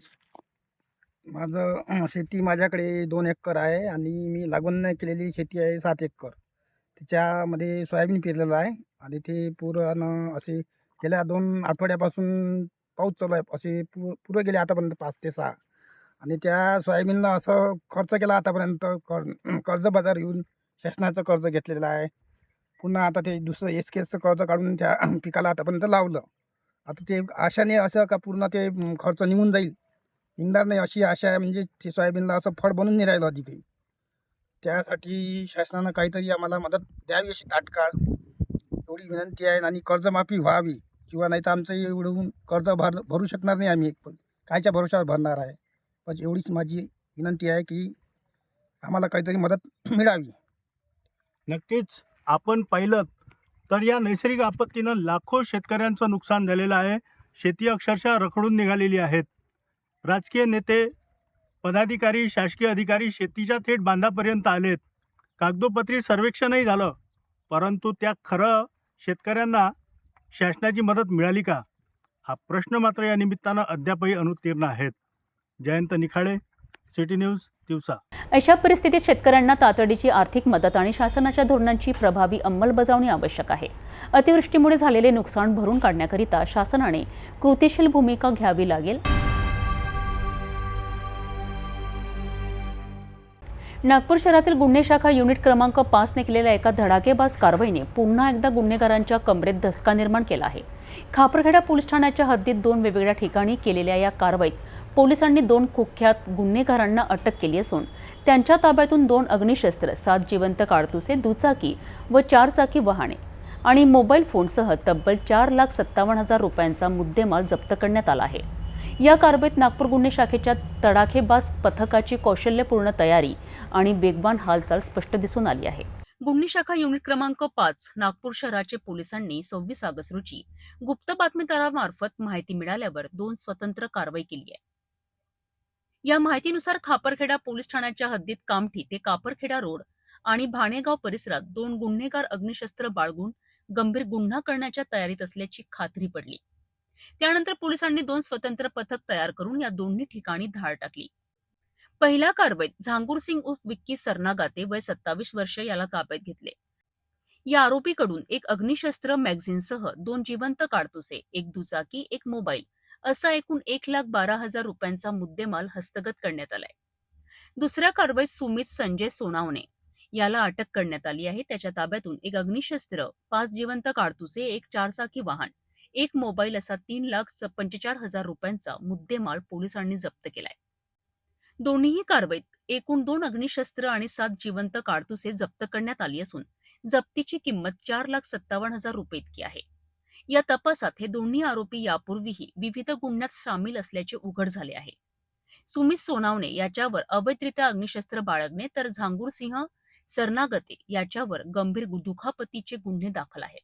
माझं शेती माझ्याकडे 2 एकर आहे आणि मी लागवड केलेली शेती आहे 7 एकर. त्याच्यामध्ये सोयाबीन पेरलेलं आहे आणि ते पूर्ण असे गेल्या 2 आठवड्यापासून पाऊस चालू आहे. असे पुरं गेले आतापर्यंत 5 ते 6 आणि त्या सोयाबीनला असं खर्च केला आतापर्यंत. कर्ज बाजार घेऊन शासनाचं कर्ज घेतलेलं आहे. पुन्हा आता ते दुसरं SKSचं कर्ज काढून त्या पिकाला आतापर्यंत लावलं. आता ते आशाने असं का पूर्ण ते खर्च निघून जाईल, निघणार नाही अशी आशा आहे. म्हणजे ते सोयाबीनला असं फळ बनून नाही राहिलं अधिकही. त्यासाठी शासनानं काहीतरी आम्हाला मदत द्यावी अशी तात्काळ एवढी विनंती आहे. आणि कर्जमाफी व्हावी किंवा नाही तर आमचं एवढं कर्ज भरू शकणार नाही आम्ही. पण कायच्या भरोशावर भरणार आहे. पण एवढीच माझी विनंती आहे की आम्हाला काहीतरी मदत मिळावी. नक्कीच आपण पाहिलं तर या नैसर्गिक आपत्तीनं लाखो शेतकऱ्यांचं नुकसान झालेलं आहे. शेती अक्षरशः रखडून निघालेली आहेत. राजकीय नेते, पदाधिकारी, शासकीय अधिकारी शेतीच्या थेट बांधापर्यंत आलेत. कागदोपत्री सर्वेक्षणही झालं, परंतु त्या खरं शेतकऱ्यांना शासनाची मदत मिळाली का, हा प्रश्न मात्र या निमित्तानं अद्यापही अनुत्तीर्ण आहेत. Jayant Nikhade, city news, Tiwasa. अशा परिस्थितीत शेतकऱ्यांना तातडीची आर्थिक मदत आणि शासनाच्या धोरणांची प्रभावी अंमलबजावणी आवश्यक आहे. अतिवृष्टीमुळे झालेले नुकसान भरून काढण्याकरिता शासनाने कृतिशील भूमिका घ्यावी लागेल. नागपूर शहरातील गुन्हे शाखा युनिट क्रमांक 5 ने केलेल्या एका धडाकेबाज कारवाईने पुन्हा एकदा गुन्हेगारांच्या कमरेत धसका निर्माण केला आहे. खापरखेडा पोलीस ठाण्याच्या हद्दीत 2 वेगवेगळ्या ठिकाणी केलेल्या या कारवाईत पोलिसांनी 2 कुख्यात गुन्हेगारांना अटक केली असून त्यांच्या ताब्यातून 2 अग्निशस्त्र, 7 जिवंत काडतुसे, दुचाकी व 4 चाकी वाहने आणि मोबाईल फोनसह तब्बल 4,57,000 रुपयांचा मुद्देमाल जप्त करण्यात आला आहे. या कारवाईत नागपूर गुन्हे शाखेच्या तडाखेबाज पथकाची कौशल्यपूर्ण तयारी आणि वेगवान हालचाल स्पष्ट दिसून आली आहे. गुन्हे शाखा युनिट क्रमांक 5 नागपूर शहराचे पोलिसांनी 26 ऑगस्ट रोजी गुप्त बातमीदारामार्फत माहिती मिळाल्यावर 2 स्वतंत्र कारवाई केली आहे. या माहितीनुसार खापरखेडा पोलीस ठाण्याच्या हद्दीत कामठी ते कापरखेडा रोड आणि भाणेगाव परिसरात 2 गुन्हेगार अग्निशस्त्र बाळगून गंभीर गुन्हा करण्याच्या तयारीत असल्याची खात्री पडली. त्यानंतर पोलिसांनी 2 स्वतंत्र पथक तयार करून या दोन्ही ठिकाणी धाड टाकली. पहिल्या कारवाईत झांगूर सिंग उर्फ विक्की सरनागाते वय 27 वर्ष याला ताब्यात घेतले. या आरोपीकडून 1 अग्निशस्त्र मॅगझिनसह 2 जिवंत काडतुसे, 1 दुचाकी, 1 मोबाईल असा एकूण 1,12,000 रुपयांचा मुद्देमाल हस्तगत करण्यात आलाय. दुसऱ्या कारवाईत सुमित संजय सोनावणे याला अटक करण्यात आली आहे. त्याच्या ताब्यातून एक अग्निशस्त्र, 5 जिवंत काडतुसे, एक 4चाकी वाहन, एक मोबाईल असा 3,45,000 रुपयांचा मुद्देमाल पोलिसांनी जप्त केलाय. दोन्हीही कारवाईत एकूण 2 अग्निशस्त्र आणि 7 जिवंत काडतुसे जप्त करण्यात आली असून जप्तीची किंमत 4,57,000 रुपये इतकी आहे. या तपासात हे दोन्ही आरोपी यापूर्वीही विविध गुन्ह्यात सामील असल्याचे उघड झाले आहे. सुमित सोनावणे याच्यावर अवैधरित्या अग्निशस्त्र बाळगणे तर झांगूर सिंह सरनागते याच्यावर गंभीर दुखापतीचे गुन्हे दाखल आहेत.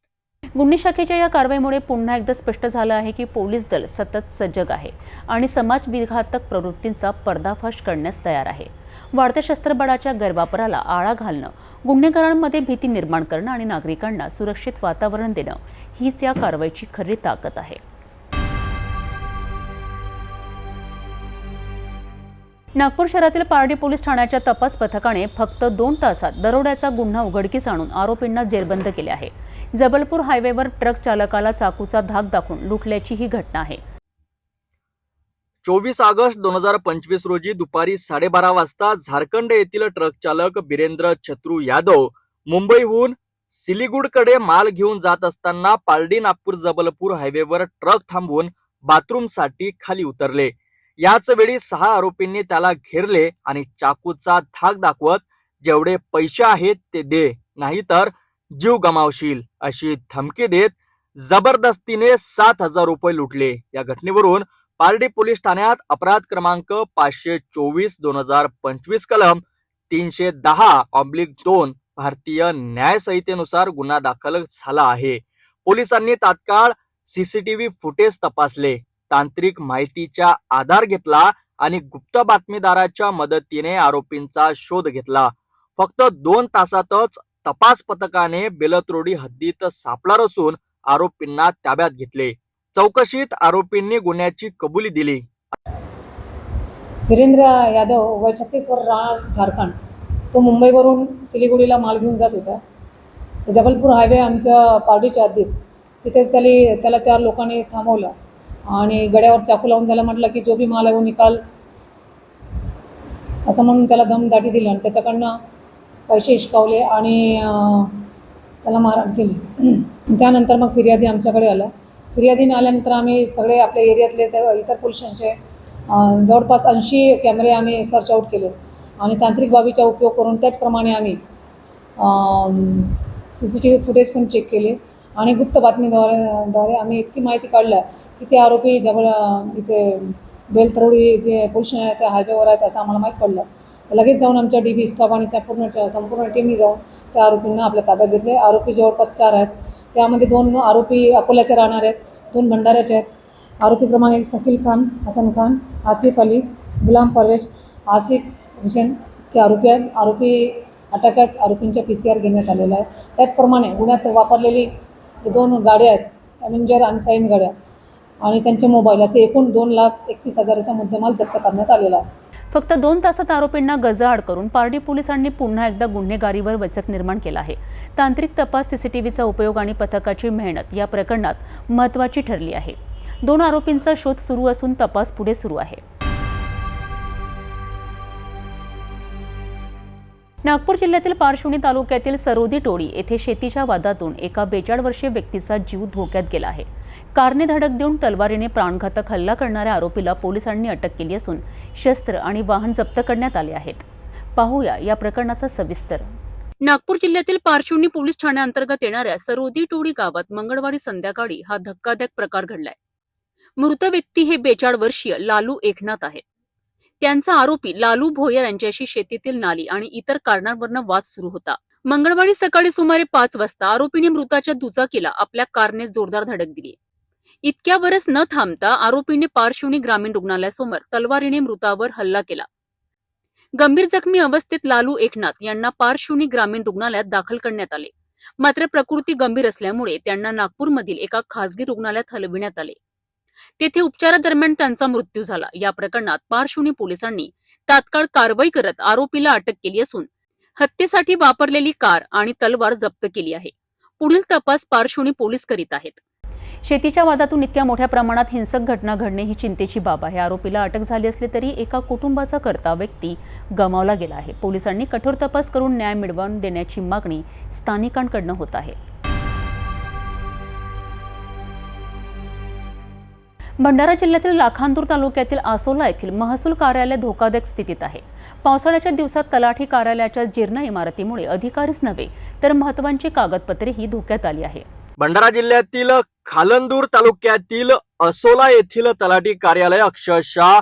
गुन्हे शाखेच्या या कारवाईमुळे पुन्हा एकदा स्पष्ट झालं आहे की पोलीस दल सतत सजग आहे आणि समाजविघातक प्रवृत्तींचा पर्दाफाश करण्यास तयार आहे. वाढत्या शस्त्रबळाच्या गैरवापराला आळा घालणं, गुन्हेगारांमध्ये भीती निर्माण करणं आणि नागरिकांना सुरक्षित वातावरण देणं हीच या कारवाईची खरी ताकद आहे. नागपूर शहरातील पारडी पोलीस ठाण्याच्या तपास पथकाने फक्त 2 तासात दरोड्याचा गुन्हा उघडकीस आणून आरोपींना जेरबंद केले आहे. जबलपूर हायवेवर ट्रक चालकाला चाकूचा धाक दाखवून लुटल्याची ही घटना आहे. 24 ऑगस्ट 2025 रोजी दुपारी 12:30 वाजता झारखंड येथील ट्रक चालक बिरेंद्र छत्रू यादव मुंबईहून सिलीगुडकडे माल घेऊन जात असताना पारडी नागपूर जबलपूर हायवेवर ट्रक थांबवून बाथरूमसाठी खाली उतरले. याच वेळी 6 आरोपींनी त्याला घेरले आणि चाकूचा धाक दाखवत जेवढे पैसे आहेत ते दे, नाहीतर जीव गमावशील अशी धमकी देत जबरदस्तीने 7,000 रुपये लुटले. या घटनेवरून पारडी पोलीस ठाण्यात अपराध क्रमांक 524/2025 कलम 310/2 भारतीय न्याय संहितेनुसार गुन्हा दाखल झाला आहे. पोलिसांनी तात्काळ सीसीटीव्ही फुटेज तपासले, तांत्रिक माहितीचा आधार घेतला आणि गुप्त बातमीदाराच्या मदतीने आरोपींचा शोध घेतला. फक्त 2 तासातच तपास पथकाने बेलत्रोडी हद्दीत सापळा रचून आरोपींना ताब्यात घेतले. चौकशीत आरोपींनी गुन्ह्याची कबुली दिली. वीरेंद्र यादव वय 36 वर्ष, राहणार झारखंड. तो मुंबईवरून सिलीगुडीला माल घेऊन जात होता. तर जबलपूर हायवे आमच्या पारडीच्या हद्दीत, तिथे त्याला 4 लोकांनी थांबवलं आणि गड्यावर चाकू लावून त्याला म्हटलं की जो भी माल आहे वो निकाल, असं म्हणून त्याला दमदाटी दिली आणि त्याच्याकडनं पैसे हिसकावले आणि त्याला मारहाण केली. त्यानंतर मग फिर्यादी आमच्याकडे आला. फिर्यादीने आल्यानंतर आम्ही सगळे आपल्या एरियातले इतर पोलिसांचे जवळपास 80 कॅमेरे आम्ही सर्च आऊट केले आणि तांत्रिक बाबीचा उपयोग करून त्याचप्रमाणे आम्ही CCTV फुटेज पण चेक केले आणि गुप्त बातमीद्वारे आम्ही इतकी माहिती काढल्या की ते आरोपी इथे बेलतरोडी जे पोलीस स्टेशन आहे त्या हायवेवर आहेत असं आम्हाला माहीत पडलं. तर लगेच जाऊन आमच्या DB स्टाफ आणि संपूर्ण टीमनी जाऊन त्या आरोपींना आपल्या ताब्यात घेतले. आरोपी जवळपास 4 आहेत. त्यामध्ये 2 आरोपी अकोल्याचे राहणार आहेत, 2 भंडाऱ्याचे आहेत. आरोपी क्रमांक 1 शकील खान, हसन खान, आसिफ अली, गुलाम परवेज, आसिफ हुसेन हे आरोपी आहेत. आरोपी अटक आहेत. आरोपींच्या PCR घेण्यात आलेला आहे. त्याचप्रमाणे गुन्ह्यात वापरलेली जे 2 गाड्या आहेत, ॲव्हेंजर अनसाईन गाड्या आणि त्यांचे मोबाईल, असे एकूण 2,31,000चा मुद्देमाल जप्त करण्यात आलेला आहे. फक्त 2 तासात आरोपींना गजाआड करून पारडी पोलिसांनी पुन्हा एकदा गुन्हेगारीवर वचक निर्माण केला आहे. तांत्रिक तपास, CCTVचा उपयोग आणि पथकाची मेहनत या प्रकरणात महत्त्वाची ठरली आहे. 2 आरोपींचा शोध सुरू असून तपास पुढे सुरू आहे. नागपूर जिल्ह्यातील पारशिवनी तालुक्यातील सरोदी टोळी येथे शेतीच्या वादातून एका 42 वर्षीय व्यक्तीचा जीव धोक्यात गेला आहे. कारने धडक देऊन तलवारीने प्राणघातक हल्ला करणाऱ्या आरोपीला पोलिसांनी अटक केली असून शस्त्र आणि वाहन जप्त करण्यात आले आहेत. पाहूया या प्रकरणाचा सविस्तर. नागपूर जिल्ह्यातील पारशिवनी पोलीस ठाण्याअंतर्गत येणाऱ्या सरोदी टोळी गावात मंगळवारी संध्याकाळी हा धक्कादायक प्रकार घडलाय. मृत व्यक्ती हे 42 वर्षीय लालू एकनाथ आहेत. त्यांचा आरोपी लालू भोयर यांच्याशी शेतीतील नाली आणि इतर कारणांवरून वाद सुरू होता. मंगळवारी सकाळी सुमारे 5 वाजता आरोपीने मृताच्या दुचाकीला आपल्या कारने जोरदार धडक दिली. इतक्यावरच न थांबता आरोपीने पारशिवनी ग्रामीण रुग्णालयासमोर तलवारीने मृतावर हल्ला केला. गंभीर जखमी अवस्थेत लालू एकनाथ यांना पारशिवनी ग्रामीण रुग्णालयात दाखल करण्यात आले. मात्र प्रकृती गंभीर असल्यामुळे त्यांना नागपूरमधील एका खासगी रुग्णालयात हलविण्यात आले. तेथे उपचारादरम्यान त्यांचा मृत्यू झाला. या प्रकरणात पारशिवनी पोलिसांनी तात्काळ कारवाई करत आरोपीला अटक केली असून हत्येसाठी वापरलेली कार आणि तलवार जप्त केली आहे. पुढील तपास पारशिवनी पोलीस करीत आहेत. शेतीच्या वादातून इतक्या मोठ्या प्रमाणात हिंसक घटना घडणे ही चिंतेची बाब आहे. आरोपीला अटक झाली असली तरी एका कुटुंबाचा करता व्यक्ती गमावला गेला आहे. पोलिसांनी कठोर तपास करून न्याय मिळवून देण्याची मागणी स्थानिकांकडून होत आहे. भंडारा जिल्ह्यातील लाखांदूर तालुक्यातील आसोला येथील महसूल कार्यालय धोकादायक स्थितीत आहे. पावसाळ्याच्या दिवसात तलाठी कार्यालयाच्या जीर्ण इमारतीमुळे अधिकारीच नव्हे तर महत्त्वाची कागदपत्रेही धोक्यात आली आहे. भंडारा जिल्ह्यातील खालंदूर तालुक्यातील असोला येथील तलाठी कार्यालय अक्षरशः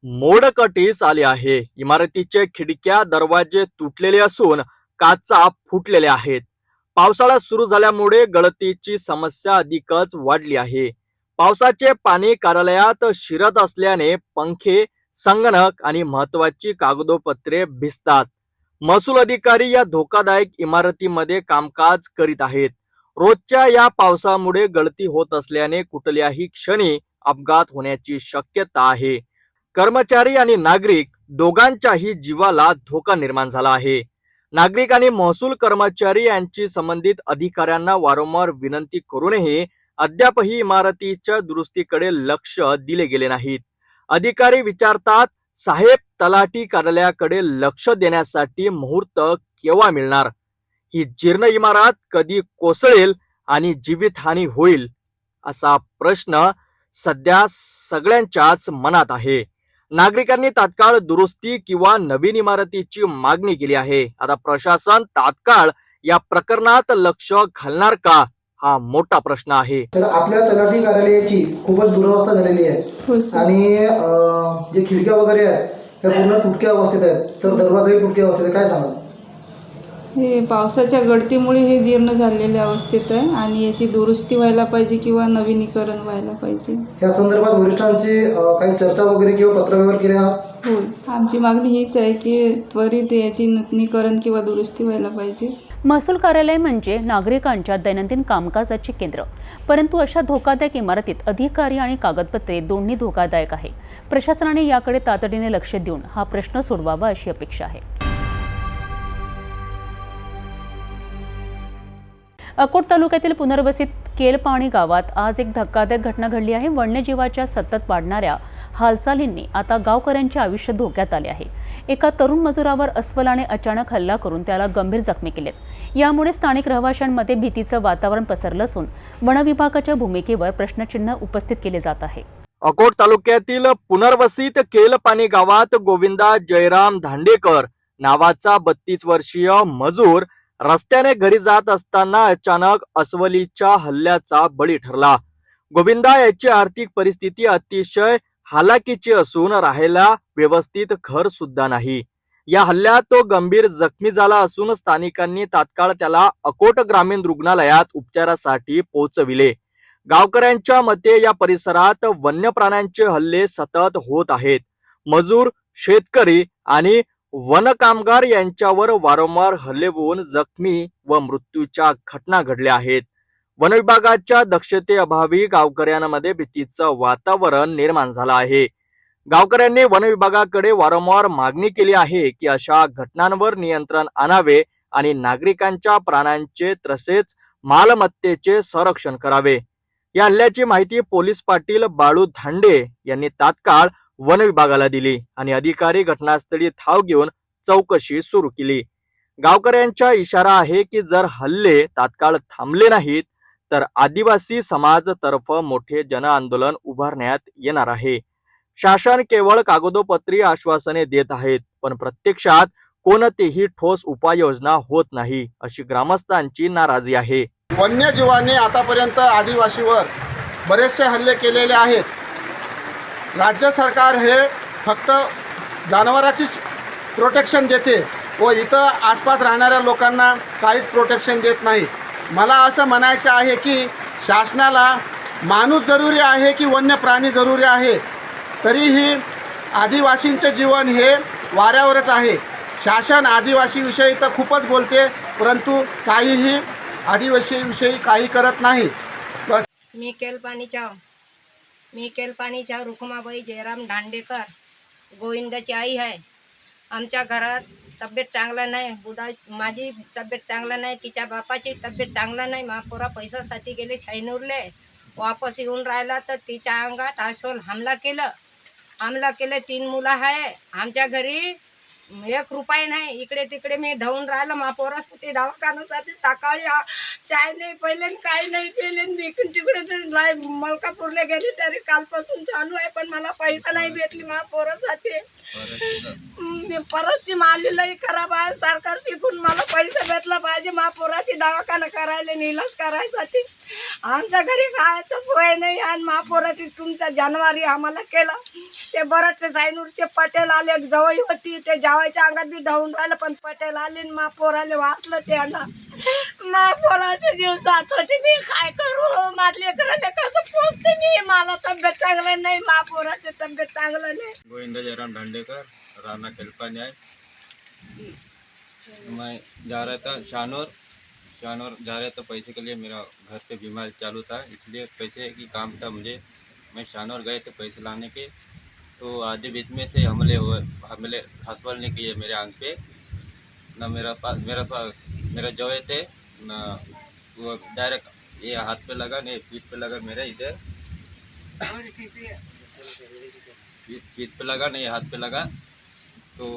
मोडकटीस आले आहे. इमारतीचे खिडक्या दरवाजे तुटलेले असून काचा फुटलेल्या आहेत. पावसाळा सुरू झाल्यामुळे गळतीची समस्या अधिकच वाढली आहे. पावसाचे पाणी कार्यालयात शिरत असल्याने पंखे, संगणक आणि महत्वाची कागदोपत्रे भिजतात. महसूल अधिकारी या धोकादायक इमारतीमध्ये कामकाज करीत आहेत. रोजच्या या पावसामुळे गळती होत असल्याने कुठल्याही क्षणी अपघात होण्याची शक्यता आहे. कर्मचारी आणि नागरिक दोघांच्याही जीवाला धोका निर्माण झाला आहे. नागरिक आणि महसूल कर्मचारी यांची संबंधित अधिकाऱ्यांना वारंवार विनंती करूनही अद्यापही इमारतीच्या दुरुस्तीकडे लक्ष दिले गेले नाहीत. अधिकारी विचारतात, साहेब तलाठी कार्यालयाकडे लक्ष देण्यासाठी मुहूर्त केव्हा मिळणार? ही जीर्ण इमारत कधी कोसळेल आणि जीवितहानी होईल असा प्रश्न सध्या सगळ्यांच्याच मनात आहे. नागरिकांनी तात्काळ दुरुस्ती किंवा नवीन इमारतीची मागणी केली आहे. आता प्रशासन तात्काळ या प्रकरणात लक्ष घालणार का हा मोठा प्रश्न आहे. तर आपल्या तलाठी कार्यालयाची खूपच दुरवस्था झालेली आहे आणि जे खिडक्या वगैरे आहेत त्या पूर्ण तुटक्या अवस्थेत आहेत, तर दरवाजाही तुटक्या अवस्थेत आहे. काय सांगाल? हे पावसाच्या गळतीमुळे हे जीर्ण झालेल्या अवस्थेत आहे आणि याची दुरुस्ती व्हायला पाहिजे किंवा नवीनीकरण व्हायला पाहिजे. या संदर्भात वरिष्ठांची काही चर्चा वगैरे किंवा पत्रव्यवहार केले आहात? होय, आमची मागणी हीच आहे की त्वरित याची नूतनीकरण किंवा दुरुस्ती व्हायला पाहिजे. महसूल कार्यालय म्हणजे नागरिकांच्या दैनंदिन कामकाजाचे केंद्र, परंतु अशा धोकादायक इमारतीत अधिकारी आणि कागदपत्रे दोन्ही धोकादायक आहे. प्रशासनाने याकडे तातडीने लक्ष देऊन हा प्रश्न सोडवावा अशी अपेक्षा आहे. अकोट तालुक्यातील पुनर्वसित केलपाणी गावात आज एक धक्कादायक घटना घडली आहे. वन्यजीवाच्या सतत वाढणाऱ्या हालचालींनी आता गावकऱ्यांचे आयुष्य धोक्यात आले आहे. एका तरुण मजुरावर अस्वलाने अचानक हल्ला करून त्याला गंभीर जखमी केलेत. यामुळे स्थानिक रहिवाशांमध्ये भीतीचं वातावरण पसरलं असून वनविभागाच्या भूमिकेवर प्रश्नचिन्ह उपस्थित केले जात आहे. अकोट तालुक्यातील पुनर्वसित केलपाणी गावात गोविंदा जयराम धांडेकर नावाचा 32 वर्षीय मजूर रस्त्याने घरी जात असताना अचानक अस्वलीच्या हल्ल्याचा बळी ठरला. गोविंदा याची आर्थिक परिस्थिती अतिशय हालाकीची असून राहायला व्यवस्थित घर सुद्धा नाही. या हल्ल्यात तो गंभीर जखमी झाला असून स्थानिकांनी तात्काळ त्याला अकोट ग्रामीण रुग्णालयात उपचारासाठी पोहोचविले. गावकऱ्यांच्या मते या परिसरात वन्य प्राण्यांचे हल्ले सतत होत आहेत. मजूर, शेतकरी आणि वन कामगार यांच्यावर वारंवार हल्ले होऊन जखमी व मृत्यूच्या घटना घडल्या आहेत. वनविभागाच्या दक्षतेअभावी गावकऱ्यांमध्ये भीतीचं वातावरण निर्माण झालं आहे. गावकऱ्यांनी वनविभागाकडे वारंवार मागणी केली आहे की अशा घटनांवर नियंत्रण आणावे आणि नागरिकांच्या प्राणांचे तसेच मालमत्तेचे संरक्षण करावे. या हल्ल्याची माहिती पोलीस पाटील बाळू धांडे यांनी तात्काळ वन विभागाला दिली आणि अधिकारी घटनास्थळी धाव घेऊन चौकशी सुरू केली. गावकऱ्यांचा इशारा आहे की जर हल्ले तात्काळ थांबले नाहीत तर आदिवासी समाजातर्फ मोठे जनआंदोलन उभारण्यात येणार आहे. शासन केवळ कागदोपत्री आश्वासने देत आहेत, पण प्रत्यक्षात कोणतीही ठोस उपाययोजना होत नाही अशी ग्रामस्थांची नाराजी आहे. वन्यजीवांनी आतापर्यंत आदिवासीवर बरेचसे हल्ले केलेले आहेत. राज्य सरकार हे फक्त जनावराचीच प्रोटेक्शन देते व इथं आसपास राहणाऱ्या लोकांना काहीच प्रोटेक्शन देत नाही. मला असं म्हणायचं आहे की शासनाला माणूस जरुरी आहे की वन्य प्राणी जरुरी आहे, तरीही आदिवासींचे जीवन हे वाऱ्यावरच आहे. शासन आदिवासीविषयी तर खूपच बोलते, परंतु काहीही आदिवासीविषयी काही करत नाही. बस. मी केलपाणीच्या रुखमाबाई जयराम दांडेकर गोविंदाची आई आहे. आमच्या घरात तब्येत चांगला नाही, माझी तब्येत चांगला नाही, तिच्या बापाची तब्येत चांगला नाही. महापोरा पैशासाठी गेले शाईनूरले वापस येऊन राहिला तर तिच्या अंगात अस्वल हमला केलं 3 मुलं आहे आमच्या घरी 1 रुपया नाही इकडे तिकडे मी धावून राहिलं महापौरासाठी दवाखान्यासाठी सकाळी चाय नाही पहिले काही नाही पेले मी इकडून तिकडे तर मलकापूरला गेली तरी कालपासून चालू आहे पण मला पैसा नाही भेटली महापौरासाठी मी परत ती मारली लई खराब आहे सरकार शिकून मला पैसा भेटला पाहिजे महापौराची दवाखाना करायला इलाज करायसाठी आमच्या घरी खायचं सोय नाही आणि महापौराची तुमच्या जानेवारी आम्हाला केला ते बरंचसे सायनूरचे पटेल आले जवळ होती ते जावायच्या अंगात बी धावून राहिलं पण पटेल आले महापौराले वाचलं त्यांना महापौराचे जीव साथसाठी मी काय करू माझ्या लेकराला कसं पोचते मी मला तब्येत चांगलं नाही महापौराची तब्येत चांगलं नाही गोविंद जयराम ढंडेकर राना केल्पानी है। मैं जा रहा था शानौर जा रहा था पैसे के लिए मेरा घर पे बीमारी चालू था इसलिए पैसे की काम था मुझे मैं शानौर गए थे पैसे लाने के तो आधे बीच में से हमले हसवल ने किए मेरे आंख पे ना मेरा जवे थे ना वो डायरेक्ट ये हाथ पे लगा नहीं पीठ पे लगा मेरे इधर पीठ पे लगा नहीं हाथ पे लगा तो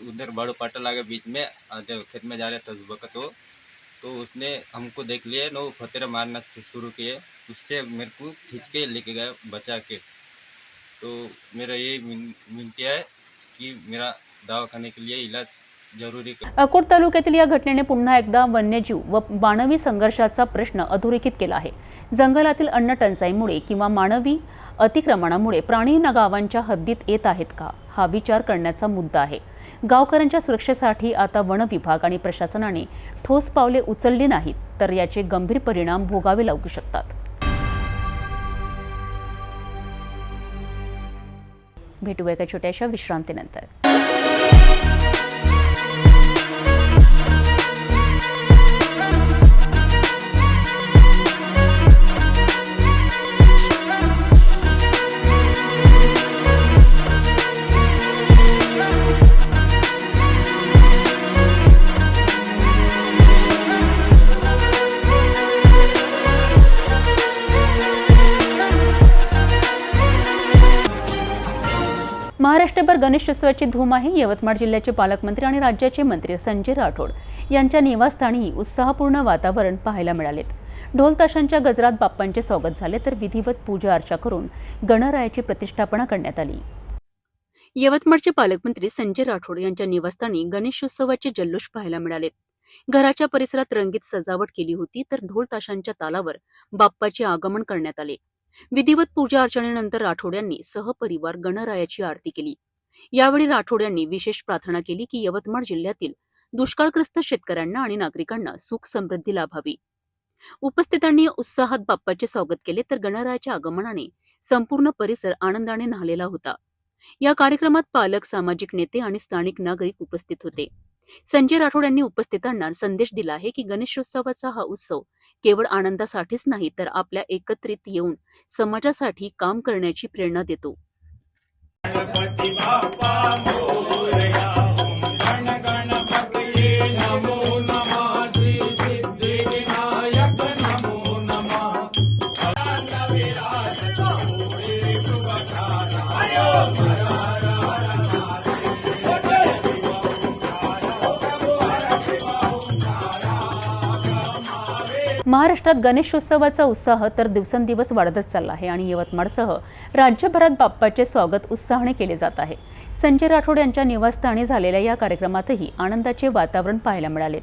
उधर बड़ो पाटा लगा बीच में जब खेत में जा रहे थे सुबह का तो उसने हमको देख लिया ना वो फतेरा मारना शुरू किए उससे मेरे को खींच के लेके गए बचा के तो मेरा ये विनती है कि मेरा दवाखाने के लिए इलाज जरूरी अकोट तालुक्यातील या घटनेने पुन्हा एकदा वन्यजीव व मानवी संघर्षाचा प्रश्न अधोरेखित केला आहे। जंगलातील अन्न टंचाईमुळे किंवा मानवी अतिक्रमणामुळे प्राणी गावांच्या हद्दीत येत आहेत का हा विचार करण्याचा मुद्दा आहे। गावकऱ्यांच्या सुरक्षेसाठी आता वन विभाग आणि प्रशासनाने ठोस पावले उचलली नाहीत तर याचे गंभीर परिणाम भोगावे लागू शकतात। भेटूया एका छोट्याशा विश्रांतीनंतर। महाराष्ट्रभर गणेशोत्सवाची धूम आहे। यवतमाळ जिल्ह्याचे पालकमंत्री आणि राज्याचे मंत्री संजय राठोड यांच्या निवासस्थानी उत्साहपूर्ण वातावरण पाहायला मिळाले। ढोल ताशांच्या गजरात बाप्पांचे स्वागत झाले तर विधिवत पूजा अर्चा करून गणरायाची प्रतिष्ठापना करण्यात आली। यवतमाळचे पालकमंत्री संजय राठोड यांच्या निवासस्थानी गणेशोत्सवाचे जल्लोष पाहायला मिळाले। घराच्या परिसरात रंगीत सजावट केली होती तर ढोल ताशांच्या तालावर बाप्पाचे आगमन करण्यात आले। विधिवत पूजा अर्चनेनंतर राठोड यांनी सहपरिवार गणरायाची आरती केली। यावेळी राठोड यांनी विशेष प्रार्थना केली की यवतमाळ जिल्ह्यातील दुष्काळग्रस्त शेतकऱ्यांना आणि नागरिकांना सुख समृद्धी लाभावी। उपस्थितांनी उत्साहात बाप्पाचे स्वागत केले तर गणरायाच्या आगमनाने संपूर्ण परिसर आनंदाने न्हालेला होता। या कार्यक्रमात पालक, सामाजिक नेते आणि स्थानिक नागरिक उपस्थित होते। संजय राठोड यांनी उपस्थितांना संदेश दिला आहे की गणेशोत्सवाचा हा उत्सव केवळ आनंदासाठीच नाही तर आपल्या एकत्रित येऊन समाजासाठी काम करण्याची प्रेरणा देतो। महाराष्ट्रात गणेशोत्सवाचा उत्साह तर दिवसेंदिवस वाढतच चालला आहे आणि यवतमाळसह राज्यभरात बाप्पाचे स्वागत उत्साहाने केले जात आहे। संजय राठोड यांच्या निवासस्थानी झालेल्या या कार्यक्रमातही आनंदाचे वातावरण पाहायला मिळाले।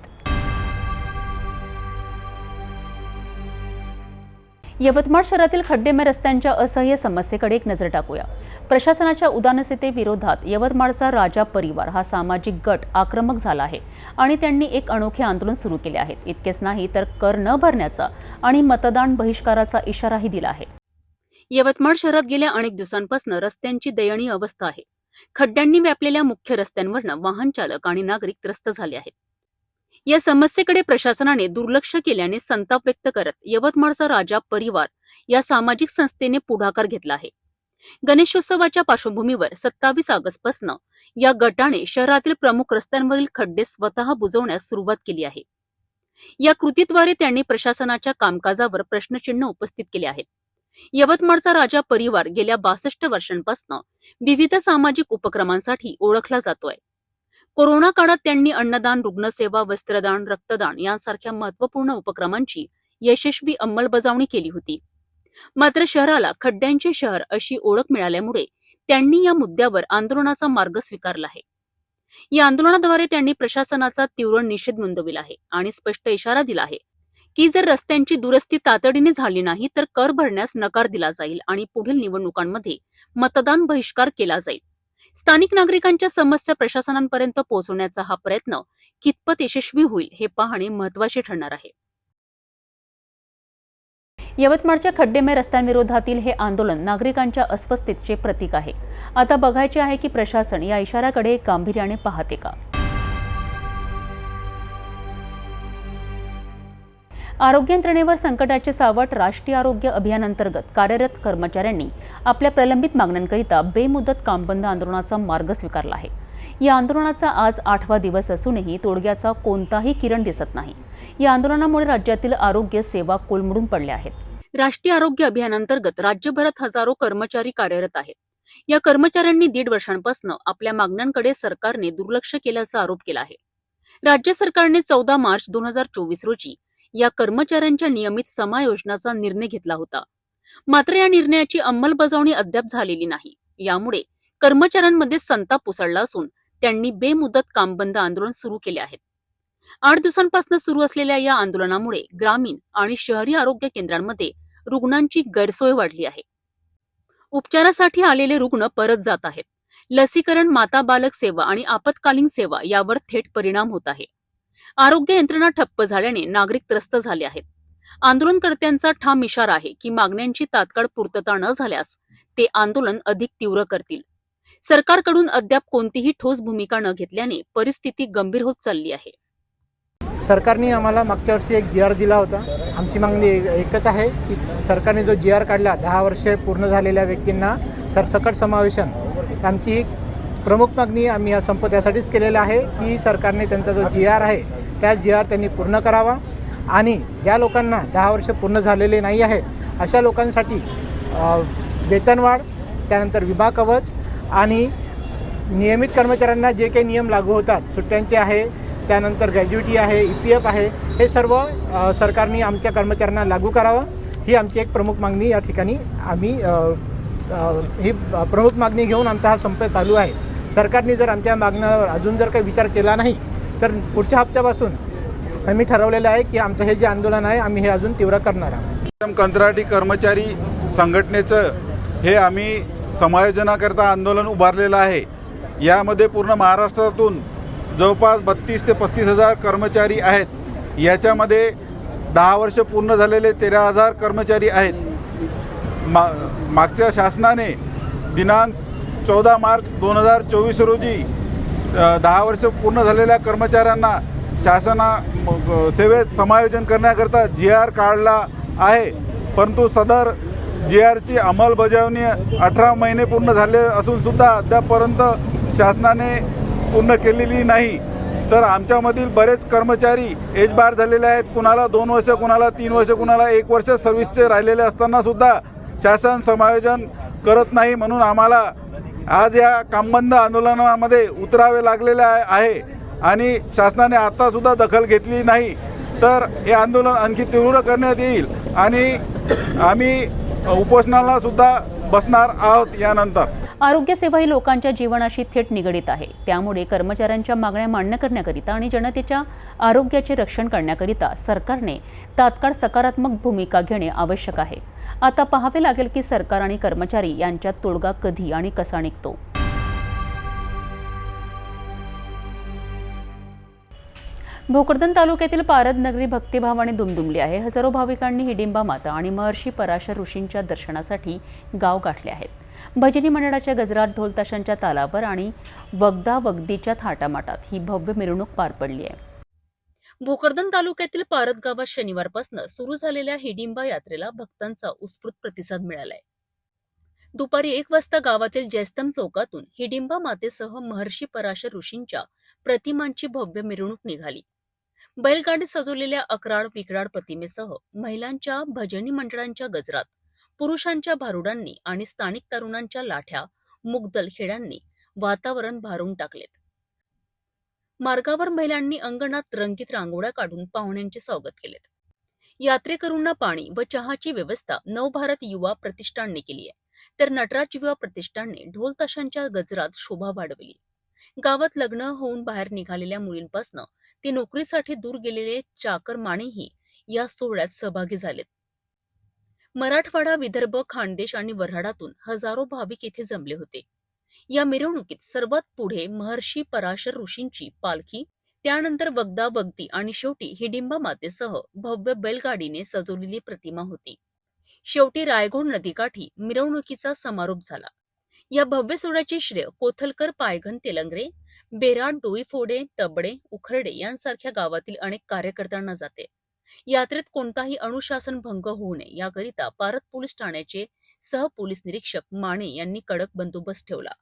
यवतमाळ शहरातील खड्डेमय रस्त्यांच्या असह्य समस्येकडे एक नजर टाकूया। प्रशासनाच्या उदासीनतेविरोधात यवतमाळचा राजा परिवार हा सामाजिक गट आक्रमक झाला आहे आणि त्यांनी एक अनोखे आंदोलन सुरू केले आहे। इतकेच नाही तर कर न भरण्याचा आणि मतदान बहिष्काराचा इशाराही दिला आहे। यवतमाळ शहरात गेल्या अनेक दिवसांपासून रस्त्यांची दयनीय अवस्था आहे। खड्ड्यांनी व्यापलेल्या मुख्य रस्त्यांवरनं वाहन चालक आणि नागरिक त्रस्त झाले आहेत। या समस्येकडे प्रशासनाने दुर्लक्ष केल्याने संताप व्यक्त करत यवतमाळचा राजा परिवार या सामाजिक संस्थेने पुढाकार घेतला आहे। गणेशोत्सवाच्या पार्श्वभूमीवर 27 ऑगस्टपासून या गटाने शहरातील प्रमुख रस्त्यांवरील खड्डे स्वतः बुजवण्यास सुरुवात केली आहे। या कृतीद्वारे त्यांनी प्रशासनाच्या कामकाजावर प्रश्नचिन्ह उपस्थित केले आहेत. यवतमाळचा राजा परिवार गेल्या 62 वर्षांपासून विविध सामाजिक उपक्रमांसाठी ओळखला जातोय. कोरोना काळात त्यांनी अन्नदान, रुग्णसेवा, वस्त्रदान, रक्तदान यांसारख्या महत्त्वपूर्ण उपक्रमांची यशस्वी अंमलबजावणी केली होती. मात्र शहराला खड्ड्यांचे शहर अशी ओळख मिळाल्यामुळे त्यांनी या मुद्द्यावर आंदोलनाचा मार्ग स्वीकारला आहे. या आंदोलनाद्वारे त्यांनी प्रशासनाचा तीव्र निषेध नोंदविला आहे आणि स्पष्ट इशारा दिला आहे की जर रस्त्यांची दुरुस्ती तातडीने झाली नाही तर कर भरण्यास नकार दिला जाईल आणि पुढील निवडणुकांमध्ये मतदान बहिष्कार केला जाईल. स्थानिक नागरिकांच्या समस्या प्रशासनांपर्यंत पोहोचवण्याचा हा प्रयत्न कितपत यशस्वी होईल हे पाहणे महत्त्वाचे ठरणार आहे. यवतमाळच्या खड्डेमय रस्त्यांविरोधातील हे आंदोलन नागरिकांच्या अस्वस्थतेचे प्रतीक आहे. आता बघायचे आहे की प्रशासन या इशाऱ्याकडे गांभीर्याने पाहते का. आरोग्य यंत्रणेवर संकटाचे सावट. राष्ट्रीय आरोग्य अभियानांतर्गत कार्यरत कर्मचाऱ्यांनी आपल्या प्रलंबित मागण्यांकरिता बेमुदत कामबंद आंदोलनाचा मार्ग स्वीकारला आहे. या आंदोलनाचा आज 8वा दिवस असूनही तोडग्याचा कोणताही किरण दिसत नाही. या आंदोलनामुळे राज्यातील आरोग्य सेवा कोलमडून पडल्या आहेत. राष्ट्रीय आरोग्य अभियानांतर्गत राज्यभरात हजारो कर्मचारी कार्यरत आहेत. या कर्मचाऱ्यांनी 1.5 वर्षांपासून आपल्या मागण्यांकडे सरकारने दुर्लक्ष केल्याचा आरोप केला आहे. राज्य सरकारने 14 मार्च 2024 रोजी या कर्मचाऱ्यांच्या नियमित समायोजनाचा निर्णय घेतला होता. मात्र या निर्णयाची अंमलबजावणी अद्याप झालेली नाही. यामुळे कर्मचाऱ्यांमध्ये संताप उसळला असून त्यांनी बेमुदत कामबंद आंदोलन सुरू केले आहे. 8 दिवसांपासून सुरू असलेल्या या आंदोलनामुळे ग्रामीण आणि शहरी आरोग्य केंद्रांमध्ये रुग्णांची गैरसोय वाढली आहे. उपचारासाठी आलेले रुग्ण परत जात आहेत. लसीकरण, माता बालक सेवा आणि आपत्कालीन सेवा यावर थेट परिणाम होत आहे. आरोग्य यंत्रणा ठप्प झाल्याने नागरिक त्रस्त झाले आहेत. आंदोलनकर्त्यांचा ठाम इशारा आहे की मागण्यांची तात्काळ पूर्तता न झाल्यास ते आंदोलन अधिक तीव्र करतील. सरकारकडून अद्याप कोणतीही ठोस भूमिका न घेतल्याने परिस्थिती गंभीर होत चालली आहे. सरकारने आम्हाला मागच्या वर्षी एक GR दिला होता. आमची मागणी एकच आहे की सरकारने जो GR काढला 10 वर्षे पूर्ण झालेल्या व्यक्तींना सरसकट समावेशन, आमची ही प्रमुख मागणी आम्ही या संप त्यासाठीच केलेला आहे की सरकारने त्यांचा जो GR आहे त्या GR त्यांनी पूर्ण करावा आणि ज्या लोकांना 10 वर्ष पूर्ण झालेले नाही आहेत अशा लोकांसाठी वेतनवाढ, त्यानंतर विमा कवच आणि नियमित कर्मचाऱ्यांना जे काही नियम लागू होतात, सुट्ट्यांचे आहे, त्यानंतर ग्रॅज्युटी आहे, EPF आहे, हे सर्व सरकारने आमच्या कर्मचाऱ्यांना लागू करावं. ही आमची एक प्रमुख मागणी या ठिकाणी आम्ही ही प्रमुख मागणी घेऊन आमचा हा संप चालू आहे. सरकारने जर आमच्या मागण्यावर अजून जर काही विचार केला नाही तर पुढच्या हप्त्यापासून आम्ही ठरवलेलं आहे की आमचं हे जे आंदोलन आहे आम्ही हे अजून तीव्र करणार आहोत. कंत्राटी कर्मचारी संघटनेचं हे आम्ही समायोजनाकरता आंदोलन उभारलेलं आहे. यामध्ये पूर्ण महाराष्ट्रातून जवळपास 32 ते 35 हजार कर्मचारी आहेत. याच्यामध्ये 10 वर्ष पूर्ण झालेले 13,000 कर्मचारी आहेत. मागच्या शासनाने दिनांक 14 मार्च 2024 रोजी 10 वर्ष पूर्ण झालेल्या कर्मचाऱ्यांना शासना सेवेत समायोजन करण्याकरता GR काढला आहे. परंतु सदर GRची अंमलबजावणी 18 महिने पूर्ण झाले असूनसुद्धा अद्यापपर्यंत शासनाने पूर्ण केलेली नाही. तर आमच्यामधील बरेच कर्मचारी एज बार झालेले आहेत. कुणाला 2 वर्ष, कुणाला 3 वर्ष, कुणाला 1 वर्ष सर्व्हिसचे राहिलेले असतानासुद्धा शासन समायोजन करत नाही. म्हणून आम्हाला आज या कामबंद आंदोलनामध्ये उतरावे लागलेले आहे आणि शासनाने आत्तासुद्धा दखल घेतली नाही तर हे आंदोलन आणखी तीव्र करण्यात येईल आणि आम्ही उपोषणाला सुद्धा बसणार आहोत. यानंतर आरोग्य सेवा ही लोकांच्या जीवनाशी थेट निगडीत आहे. त्यामुळे कर्मचाऱ्यांच्या मागण्या मान्य करण्याकरिता आणि जनतेच्या आरोग्याचे रक्षण करण्याकरिता सरकारने तात्काळ सकारात्मक भूमिका घेणे आवश्यक आहे. आता पाहावे लागेल की सरकार आणि कर्मचारी यांच्यात तोडगा कधी आणि कसा निघतो. भोकरदन तालुक्यातील पारद नगरी भक्तिभावाने दुमदुमली आहे. हजारो भाविकांनी हिडिंबा माता आणि महर्षी पराशर ऋषींच्या दर्शनासाठी गाव गाठले आहेत. भजनी मंडळाच्या गजरात, ढोल ताशांच्या तालावर आणि वगदा वगदीच्या थाटामाटात ही भव्य मिरवणूक पार पडली आहे. भोकरदन तालुक्यातील पारद गावात शनिवारपासून सुरू झालेल्या हिडिंबा यात्रेला भक्तांचा उत्स्फूर्त प्रतिसाद मिळालाय. दुपारी 1 वाजता गावातील जयस्तंभ चौकातून हिडिंबा मातेसह महर्षी पराशर ऋषींच्या प्रतिमांची भव्य मिरवणूक निघाली. बैलगाडीत सजवलेल्या अकराळ विकराळ प्रतिमेसह महिलांच्या भजनी मंडळांच्या गजरात, पुरुषांच्या भारुडांनी आणि स्थानिक तरुणांच्या लाठ्या मुगदल खेळांनी वातावरण भारून टाकलेत. मार्गावर महिलांनी अंगणात रंगीत रांगोळ्या काढून पाहुण्यांचे स्वागत केलेत. यात्रेकरूंना पाणी व चहाची व्यवस्था नवभारत युवा प्रतिष्ठानने केली आहे, तर नटराज युवा प्रतिष्ठानने ढोल ताशांच्या गजरात शोभा वाढवली. गावात लग्न होऊन बाहेर निघालेल्या मुलींपासून ते नोकरीसाठी दूर गेलेले चाकरमानीही या सोहळ्यात सहभागी झालेत. मराठवाडा, विदर्भ, खानदेश आणि वऱ्हाडातून हजारो भाविक येथे जमले होते. या मिरवणुकीत सर्वात पुढे महर्षी पराशर ऋषींची पालखी, त्यानंतर वगदा वगदी आणि शेवटी हिडिंबा मातेसह भव्य बैलगाडीने सजवलेली प्रतिमा होती. शेवटी रायगोड नदीकाठी मिरवणुकीचा समारोप झाला. या भव्य सोहळ्याचे श्रेय कोथलकर, पायघन, तेलंगरे, बेराड, डोईफोडे, तबडे, उखरडे यांसारख्या गावातील अनेक कार्यकर्त्यांना जाते. यात्रेत कोणताही अनुशासन भंग होऊ नये याकरिता पारत पोलीस ठाण्याचे सहपोलीस निरीक्षक माने यांनी कडक बंदोबस्त ठेवला.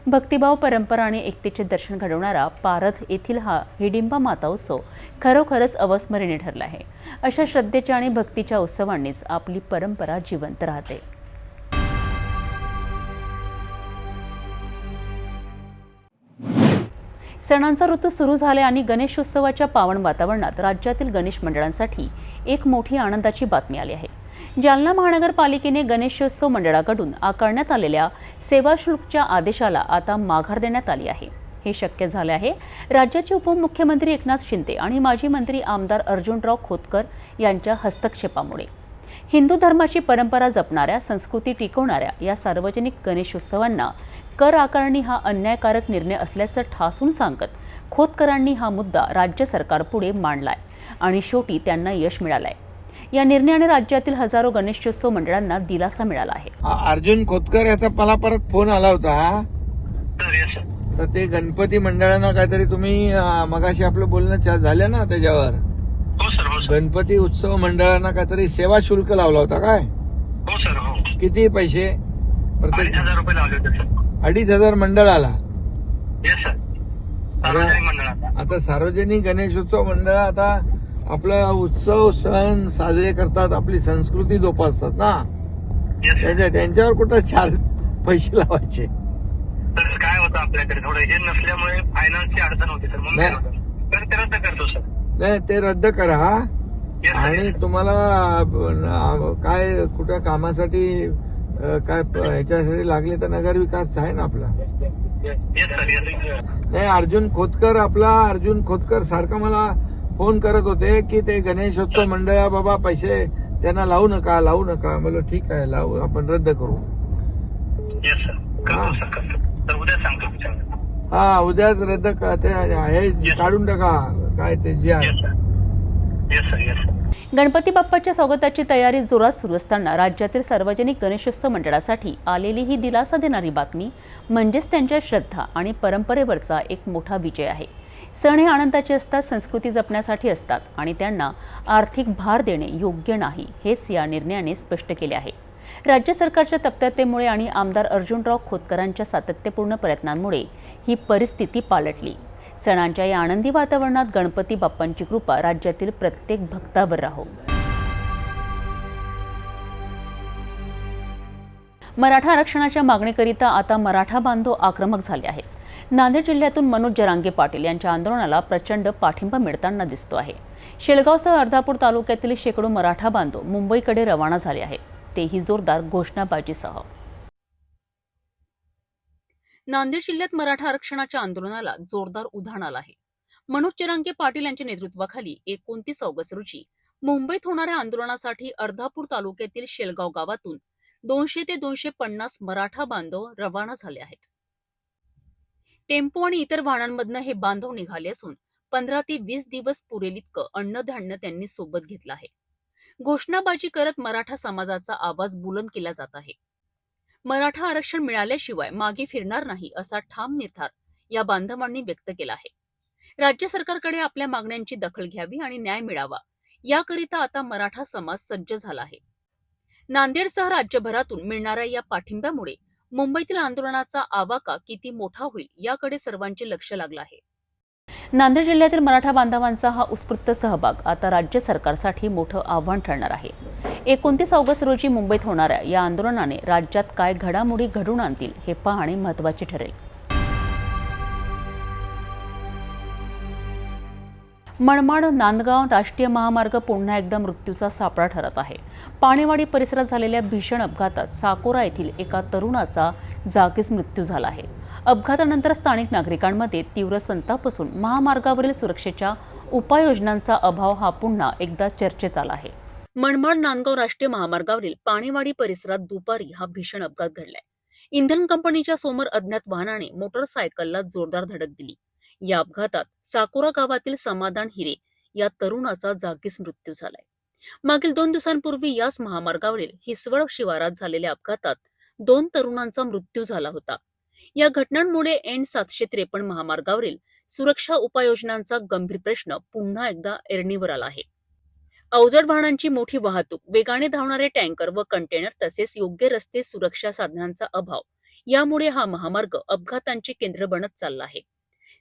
भक्तिभाव, परंपरा आणि एकतेचे दर्शन घडवणारा पारध येथील हा हिडिंबा माता उत्सव खरोखरच अविस्मरणीय ठरला आहे. अशा श्रद्धेच्या आणि भक्तीच्या उत्सवांनीच आपली परंपरा जिवंत राहते. सणांचा ऋतू सुरू झाला आणि गणेशोत्सवाच्या पावन वातावरणात राज्यातील गणेश मंडळांसाठी एक मोठी आनंदाची बातमी आली आहे. जालना महानगरपालिकेने गणेशोत्सव मंडळाकडून आकारण्यात आलेल्या सेवा शुल्कच्या आदेशाला आता माघार देण्यात आली आहे. हे शक्य झाले आहे राज्याचे उपमुख्यमंत्री एकनाथ शिंदे आणि माजी मंत्री आमदार अर्जुनराव खोतकर यांच्या हस्तक्षेपामुळे. हिंदू धर्माची परंपरा जपणाऱ्या, संस्कृती टिकवणाऱ्या या सार्वजनिक गणेशोत्सवांना कर आकारणी हा अन्यायकारक निर्णय असल्याचं ठासून सांगत खोतकरांनी हा मुद्दा राज्य सरकारपुढे मांडलाय आणि शेवटी त्यांना यश मिळालंय. या निर्णयाने राज्यातील हजारो गणेशोत्सव मंडळांना दिलासा मिळाला आहे. अर्जुन खोतकर याचा मला परत फोन आला होता, तर ते गणपती मंडळांना काहीतरी तुम्ही मगाशी आपलं बोलणं झालं ना त्याच्यावर, गणपती उत्सव मंडळांना काहीतरी सेवा शुल्क लावला होता काय? हो सर, हो. किती पैसे? प्रत्येक 2,500 रुपये लावले होते सर. 2,500 मंडळाला? येस सर, सार्वजनिक मंडळाला. आता सार्वजनिक गणेशोत्सव मंडळ आता आपला उत्सव सण साजरे करतात, आपली संस्कृती जोपासतात ना, त्यांच्यावर कुठं चार्ज पैसे लावायचे? तर काय होतं आपल्याकडे थोडं हे नसल्यामुळे फायनान्सची अडचण होती सर, म्हणून तर ते रद्द करतो सर. नाही, ते रद्द करा. आणि तुम्हाला काय कुठं कामासाठी काय ह्याच्यासाठी लागले तर नगर विकास आहे ना आपला. नाही, अर्जुन खोतकर सारखं मला फोन करत होते की ते गणेशोत्सव मंडळा बाबा पैसे त्यांना लावू नका. म्हणलं ठीक आहे, लावू, आपण रद्द करू. हा, उद्याच रद्द हे काढून टाका काय ते जे आहे. गणपती बाप्पाच्या स्वागताची तयारी जोरात सुरू असताना राज्यातील सार्वजनिक गणेशोत्सव मंडळासाठी आलेली ही दिलासा देणारी बातमी म्हणजेच त्यांच्या श्रद्धा आणि परंपरेवरचा एक मोठा विजय आहे. सण हे आनंदाचे असतात, संस्कृती जपण्यासाठी असतात आणि त्यांना आर्थिक भार देणे योग्य नाही, हेच या निर्णयाने स्पष्ट केले आहे. राज्य सरकारच्या तत्परतेमुळे आणि आमदार अर्जुनराव खोतकरांच्या सातत्यपूर्ण प्रयत्नांमुळे ही परिस्थिती पालटली. सणांच्या या आनंदी वातावरणात गणपती बाप्पांची कृपा राज्यातील प्रत्येक भक्तावर राहो. मराठा आरक्षणाच्या मागणीकरिता आता मराठा बांधव आक्रमक झाले आहेत. नांदेड जिल्ह्यातून मनोज जरांगे पाटील यांच्या आंदोलनाला प्रचंड पाठिंबा मिळताना दिसतो आहे. शेलगावसह अर्धापूर तालुक्यातील शेकडो मराठा बांधव मुंबईकडे रवाना झाले आहेत, तेही जोरदार घोषणाबाजीसह. नांदेड जिल्ह्यात मराठा आरक्षणाच्या आंदोलनाला जोरदार उधाण आलं आहे. मनोज जरांगे पाटील यांच्या नेतृत्वाखाली 29 ऑगस्ट रोजी मुंबईत होणाऱ्या आंदोलनासाठी अर्धापूर तालुक्यातील शेलगाव गावातून 200 ते 250 मराठा बांधव रवाना झाले आहेत. टेम्पो आणि इतर वाहनांमधनं हे बांधव निघाले असून 15 ते 20 दिवस पुरेल इतकं अन्नधान्य त्यांनी सोबत घेतलं आहे. घोषणाबाजी करत मराठा समाजाचा आवाज बुलंद केला जात आहे. मराठा आरक्षण मिळाल्याशिवाय मागे फिरणार नाही असा ठाम निर्धार या बांधवांनी व्यक्त केला आहे. राज्य सरकारकडे आपल्या मागण्यांची दखल घ्यावी आणि न्याय मिळावा याकरिता आता मराठा समाज सज्ज झाला आहे. नांदेडसह राज्यभरातून मिळणाऱ्या या पाठिंब्यामुळे मुंबईतील आंदोलनाचा आवाका किती मोठा होईल याकडे सर्वांचे लक्ष लागलं आहे. नांदेड जिल्ह्यातील मराठा बांधवांचा हा उत्स्फूर्त सहभाग आता राज्य सरकारसाठी मोठं आव्हान ठरणार आहे. 29 ऑगस्ट रोजी मुंबईत होणाऱ्या या आंदोलनाने राज्यात काय घडामोडी घडून आणतील हे पाहणे महत्त्वाचे ठरेल. मनमाड नांदगाव राष्ट्रीय महामार्ग पुन्हा एकदा मृत्यूचा सापळा ठरत आहे. पाणेवाडी परिसरात झालेल्या भीषण अपघातात साकोरा येथील एका तरुणाचा जागीच मृत्यू झाला आहे. अपघातानंतर स्थानिक नागरिकांमध्ये तीव्र संताप असून महामार्गावरील सुरक्षेच्या उपाययोजनांचा अभाव हा पुन्हा एकदा चर्चेत आला आहे. मनमाड नांदगाव राष्ट्रीय महामार्गावरील पाणेवाडी परिसरात दुपारी हा भीषण अपघात घडलाय. इंधन कंपनीच्या समोर अज्ञात वाहनाने मोटरसायकलला जोरदार धडक दिली. या अपघातात साकोरा गावातील समाधान हिरे या तरुणाचा जागीच मृत्यू झालाय. मागील 2 दिवसांपूर्वी याच महामार्गावरील हिसवळ शिवारात झालेल्या अपघातात 2 तरुणांचा मृत्यू झाला होता. या घटनांमुळे N753 महामार्गावरील सुरक्षा उपाययोजनांचा गंभीर प्रश्न पुन्हा एकदा ऐरणीवर आला आहे. अवजड वाहनांची मोठी वाहतूक, वेगाने धावणारे टँकर व कंटेनर तसेच योग्य रस्ते सुरक्षा साधनांचा अभाव यामुळे हा महामार्ग अपघातांचे केंद्र बनत चालला आहे.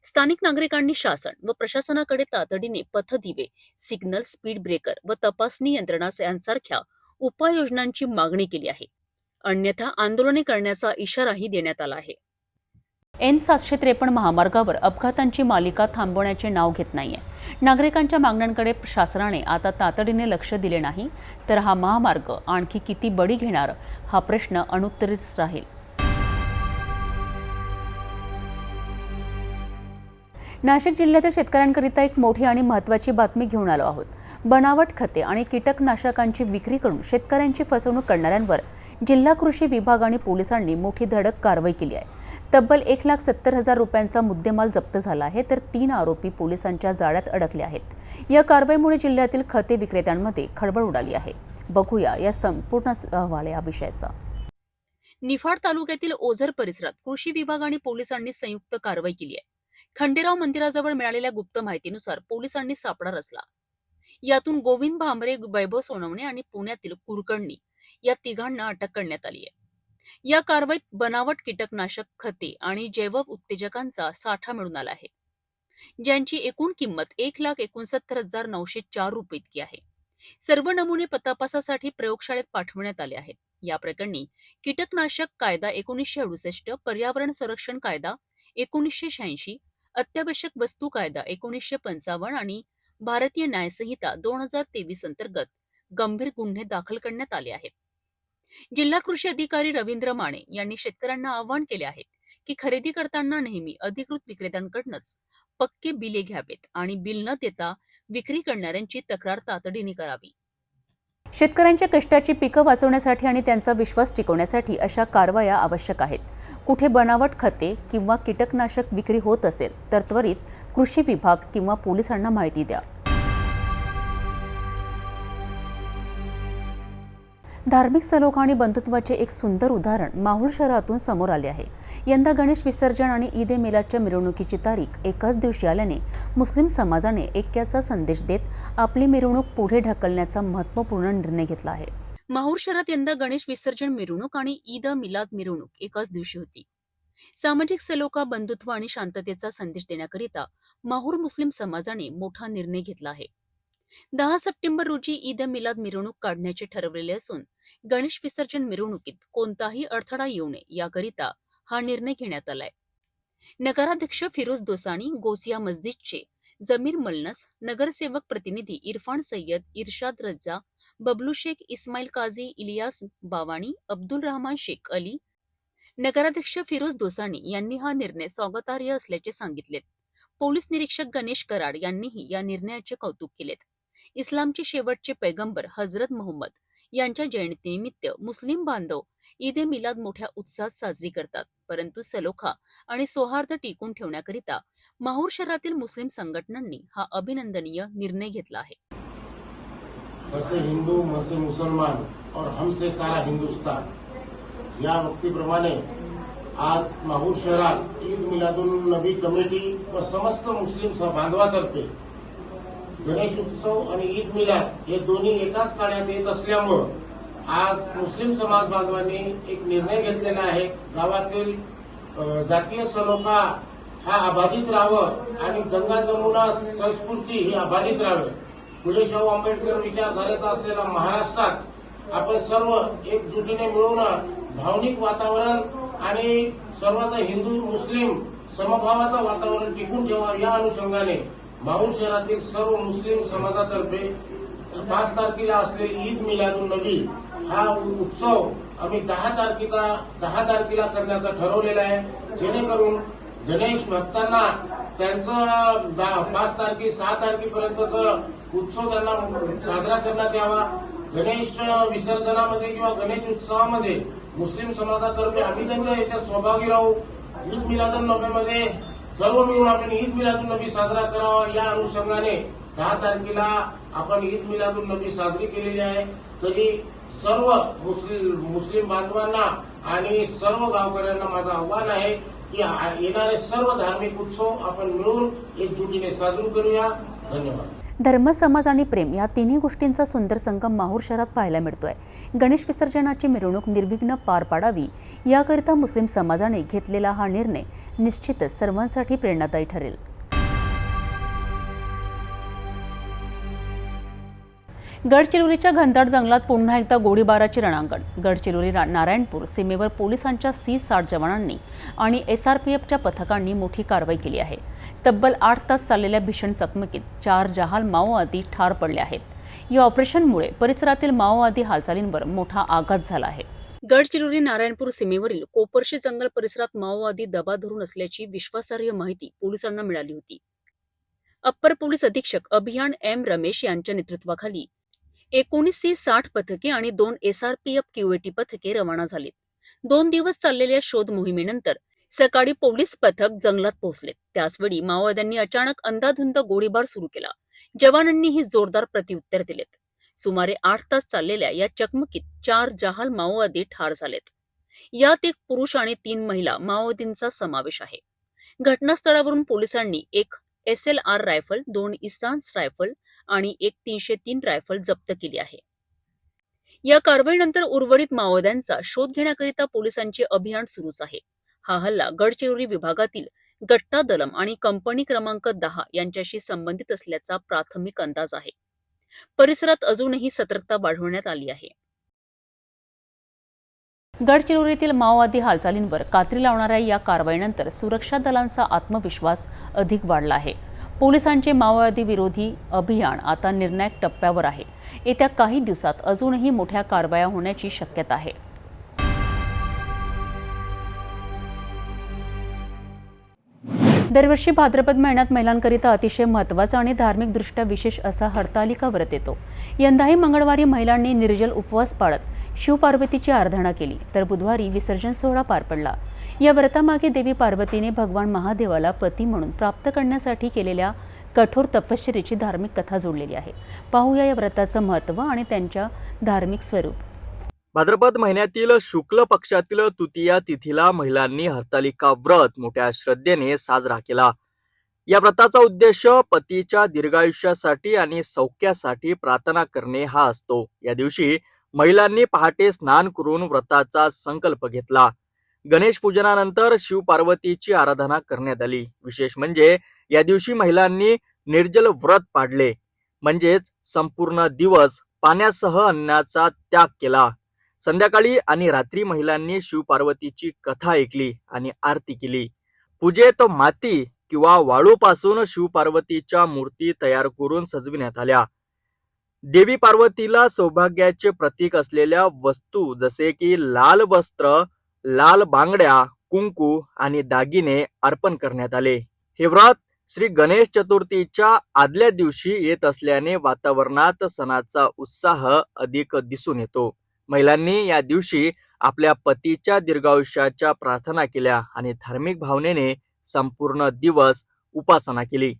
स्थानिक नागरिकांनी शासन व प्रशासनाकडे तातडीने पथदिवे, सिग्नल, स्पीड ब्रेकर व तपासणी यंत्रणा यांसारख्या उपाययोजनांची मागणी केली आहे. अन्यथा आंदोलने करण्याचा इशाराही देण्यात आला आहे. N753 महामार्गावर अपघातांची मालिका थांबवण्याचे नाव घेत नाहीये. नागरिकांच्या मागण्यांकडे शासनाने आता तातडीने लक्ष दिले नाही तर हा महामार्ग आणखी किती बळी घेणार हा प्रश्न अनुत्तरित राहील. नाशिक जिल्ह्यातील शेतकऱ्यांकरिता एक मोठी आणि महत्त्वाची बातमी घेऊन आलो आहोत. बनावट खते आणि कीटकनाशकांची विक्री करून शेतकऱ्यांची फसवणूक करणाऱ्यांवर जिल्हा कृषी विभाग आणि पोलिसांनी मोठी धडक कारवाई केली आहे. तब्बल 1,70,000 रुपयांचा मुद्देमाल जप्त झाला आहे तर 3 आरोपी पोलिसांच्या जाळ्यात अडकले आहेत. या कारवाईमुळे जिल्ह्यातील खते विक्रेत्यांमध्ये खळबळ उडाली आहे. बघूया या संपूर्ण अहवाल या विषयाचा. निफाड तालुक्यातील ओझर परिसरात कृषी विभाग आणि पोलिसांनी संयुक्त कारवाई केली आहे. खंडेराव मंदिराजवळ मिळालेल्या गुप्त माहितीनुसार पोलिसांनी सापळा रचला. यातून गोविंद भांबरे, वैभव सोनवणे आणि पुण्यातील कुरकर्णी या तिघांना अटक करण्यात आली आहे. या कारवाईत बनावट कीटकनाशक, खते आणि जैव उत्तेजकांचा साठा मिळून आला आहे, ज्यांची एकूण किंमत 1,69,904 रुपये इतकी आहे. सर्व नमुने तपासासाठी प्रयोगशाळेत पाठवण्यात आले आहेत. या प्रकरणी कीटकनाशक कायदा 1968, पर्यावरण संरक्षण कायदा 1986, अत्यावश्यक वस्तू कायदा 1955 आणि भारतीय न्यायसंहिता 2023 अंतर्गत गंभीर गुन्हे दाखल करण्यात आले आहेत. जिल्हा कृषी अधिकारी रवींद्र माने यांनी शेतकऱ्यांना आवाहन केले आहे की खरेदी करताना नेहमी अधिकृत विक्रेत्यांकडूनच पक्के बिले घ्यावेत आणि बिल न देता विक्री करणाऱ्यांची तक्रार तातडीने करावी. शेतकऱ्यांच्या कष्टाची पिकं वाचवण्यासाठी आणि त्यांचा विश्वास टिकवण्यासाठी अशा कारवाया आवश्यक आहेत. कुठे बनावट खते किंवा कीटकनाशक विक्री होत असेल तर त्वरित कृषी विभाग किंवा पोलिसांना माहिती द्या. धार्मिक सलोखा आणि बंधुत्वाचे एक सुंदर उदाहरण माहूर शहरातून समोर आले आहे. यंदा गणेश विसर्जन आणि ईद ए मिलादच्या मिरवणुकीची तारीख एकाच दिवशी आल्याने मुस्लिम समाजाने ऐक्याचा संदेश देत आपली मिरवणूक पुढे ढकलण्याचा महत्त्वपूर्ण निर्णय घेतला आहे. माहूर शहरात यंदा गणेश विसर्जन मिरवणूक आणि ईद ए मिलाद मिरवणूक एकाच दिवशी होती. सामाजिक सलोखा, बंधुत्व आणि शांततेचा संदेश देण्याकरिता माहूर मुस्लिम समाजाने मोठा निर्णय घेतला आहे. 10 सप्टेंबर रोजी ईद ए मिलाद मिरवणूक काढण्याचे ठरवलेले असून गणेश विसर्जन मिरवणुकीत कोणताही अडथळा येऊ नये याकरिता हा निर्णय घेण्यात आलाय. नगराध्यक्ष फिरोज दोसानी, गोसिया मस्जिदचे जमीर मलनस, नगरसेवक प्रतिनिधी इरफान सय्यद, इरशाद रज्जा, बबलू शेख, इस्माईल काझी, इलियास बावाणी, अब्दुल रहमान शेख अली, नगराध्यक्ष फिरोज दोसानी यांनी हा निर्णय स्वागतार्ह असल्याचे सांगितलेत. पोलीस निरीक्षक गणेश कराड यांनीही या निर्णयाचे कौतुक केलेत. इस्लामचे शेवटचे पैगंबर हजरत मोहम्मद यांच्या जयंतीनिमित्त मुस्लिम बांधव ईद ए मिलाद मोठ्या उत्साहात साजरी करतात. परंतु सलोखा आणि सौहार्द टिकून ठेवण्याकरिता माहूर शहरातील मुस्लिम संघटनांनी हा अभिनंदनीय निर्णय घेतला आहे. कसे हिंदू मसे मुसलमान और हमसे सारा हिंदुस्तान या वक्तीप्रमाणे आज माहूर शहरात ईद मिलादुन नबी कमिटी व समस्त मुस्लिम बांधवातर्फे गणेश उत्सव आणि ईद मिलाद हे दोन्ही एकाच काळात येत असल्यामुळं आज मुस्लिम समाज बांधवांनी एक निर्णय घेतलेला आहे. गावातील जातीय सलोखा हा अबाधित राहावं आणि गंगा जमुना संस्कृती ही अबाधित राहावी. फुले शाहू आंबेडकर विचारधारेचा असलेला महाराष्ट्रात आपण सर्व एकजुटीने मिळून भावनिक वातावरण आणि सर्वात हिंदू मुस्लिम समभावाचं वातावरण टिकून ठेवा या अनुषंगाने माहूर शहरातील सर्व मुस्लिम समाजातर्फे 5 तारखेला असलेली ईद मिलादुन नबी हा उत्सव आम्ही 10 तारखेला करण्याचा ठरवलेला आहे. जेणेकरून गणेश भक्तांना त्यांचं 5 तारखे 6 तारखेपर्यंतचा उत्सव त्यांना साजरा करण्यात यावा. गणेश विसर्जनामध्ये किंवा गणेश उत्सवामध्ये मुस्लिम समाजातर्फे आम्ही त्यांच्या याच्यात सहभागी राहू. ईद मिलादुन नबीमध्ये सर्व मिळून आपण ईद मिलादुन नबी साजरा करावा या अनुषंगाने 10 तारखेला आपण ईद मिलादुन नबी साजरी केलेली आहे. तरी सर्व मुस्लिम बांधवांना आणि सर्व गावकऱ्यांना माझं आव्हान आहे की येणारे सर्व धार्मिक उत्सव आपण मिळून एकजुटीने साजरे करूया. धन्यवाद. धर्म, समाज आणि प्रेम या तिन्ही गोष्टींचा सुंदर संगम माहूर शहरात पाहायला मिळतोय. गणेश विसर्जनाची मिरवणूक निर्विघ्न पार पाडावी याकरिता मुस्लिम समाजाने घेतलेला हा निर्णय निश्चितच सर्वांसाठी प्रेरणादायी ठरेल. गडचिरोलीच्या घनदाट जंगलात पुन्हा एकदा गोळीबाराची रणांगण. गडचिरोली नारायणपूर सीमेवर पोलिसांच्या C-60 जवानांनी आणि SRPFच्या पथकांनी मोठी कारवाई केली आहे. तब्बल 8 तास चाललेल्या भीषण चकमकीत 4 जहाल माओवादी ठार पडले आहेत. या ऑपरेशनमुळे परिसरातील माओवादी हालचालींवर मोठा आघात झाला आहे. गडचिरोली नारायणपूर सीमेवरील कोपरशी जंगल परिसरात माओवादी दबा धरून असल्याची विश्वासार्ह माहिती पोलिसांना मिळाली होती. अप्पर पोलीस अधीक्षक अभियान M. रमेश यांच्या नेतृत्वाखाली 19 C-60 पथके आणि 2 SRPF QAT पथके रवाना झालीत. 2 दिवस चाललेल्या शोध मोहिमेनंतर सकाळी पोलीस पथक जंगलात पोहोचले. त्याचवेळी माओवाद्यांनी अचानक अंधाधुंद गोळीबार सुरू केला. जवानांनीही जोरदार प्रत्युत्तर दिलेत. सुमारे 8 तास चाललेल्या या चकमकीत 4 जहाल माओवादी ठार झालेत. यात 1 पुरुष आणि 3 महिला माओवादींचा समावेश आहे. घटनास्थळावरून पोलिसांनी 1 SLR रायफल, 2 इसान्स रायफल आणि 1 303 रायफल जप्त केली आहे. या कारवाईनंतर उर्वरित माओवाद्यांचा शोध घेण्याकरिता पोलिसांचे अभियान सुरूच आहे. हा हल्ला गडचिरोली विभागातील गट्टा दलम आणि कंपनी क्रमांक 10 यांच्याशी संबंधित असल्याचा प्राथमिक अंदाज आहे. परिसरात अजूनही सतर्कता वाढवण्यात आली आहे. गडचिरोलीतील माओवादी हालचालींवर कात्री लावणाऱ्या या कारवाईनंतर सुरक्षा दलांचा आत्मविश्वास अधिक वाढला आहे. पोलिसांचे माओवादी विरोधी अभियान आता निर्णायक टप्प्यावर आहे. येत्या काही दिवसात अजूनही मोठ्या कारवाया होण्याची शक्यता आहे. दरवर्षी भाद्रपद महिन्यात महिलांकरिता अतिशय महत्त्वाचा आणि धार्मिकदृष्ट्या विशेष असा हरतालिका व्रत येतो. यंदाही मंगळवारी महिलांनी निर्जल उपवास पाळत शिवपार्वतीची आराधना केली, तर बुधवारी विसर्जन सोहळा पार पडला. या व्रतामागे देवी पार्वतीने भगवान महादेवाला पती म्हणून प्राप्त करण्यासाठी केलेल्या कठोर तपश्चर्येची धार्मिक कथा जोडलेली आहे. पाहूया या व्रताचं महत्त्व आणि त्यांच्या धार्मिक स्वरूप. भाद्रपद महिन्यातील शुक्ल पक्षातील तृतीया तिथीला महिलांनी हरतालिका व्रत मोठ्या श्रद्धेने साजरा केला. या व्रताचा उद्देश पतीच्या दीर्घायुष्यासाठी आणि सौख्यासाठी प्रार्थना करणे हा असतो. या दिवशी महिलांनी पहाटे स्नान करून व्रताचा संकल्प घेतला. गणेश पूजनानंतर शिवपार्वतीची आराधना करण्यात आली. विशेष म्हणजे या दिवशी महिलांनी निर्जल व्रत पाळले, म्हणजेच संपूर्ण दिवस पाण्यासह अन्नाचा त्याग केला. संध्याकाळी आणि रात्री महिलांनी शिवपार्वतीची कथा ऐकली आणि आरती केली. पूजेत माती किंवा वाळूपासून शिवपार्वतीच्या मूर्ती तयार करून सजविण्यात आल्या. देवी पार्वतीला सौभाग्याचे प्रतीक असलेल्या वस्तू जसे की लाल वस्त्र, लाल बांगड्या, कुंकू आणि दागिने अर्पण करण्यात आले. हे व्रत श्री गणेश चतुर्थीच्या आदल्या दिवशी येत असल्याने वातावरणात सणाचा उत्साह अधिक दिसून येतो. महिलांनी या दिवशी आपल्या पतीच्या दीर्घायुष्याच्या प्रार्थना केल्या आणि धार्मिक भावनेने संपूर्ण दिवस उपासना केली.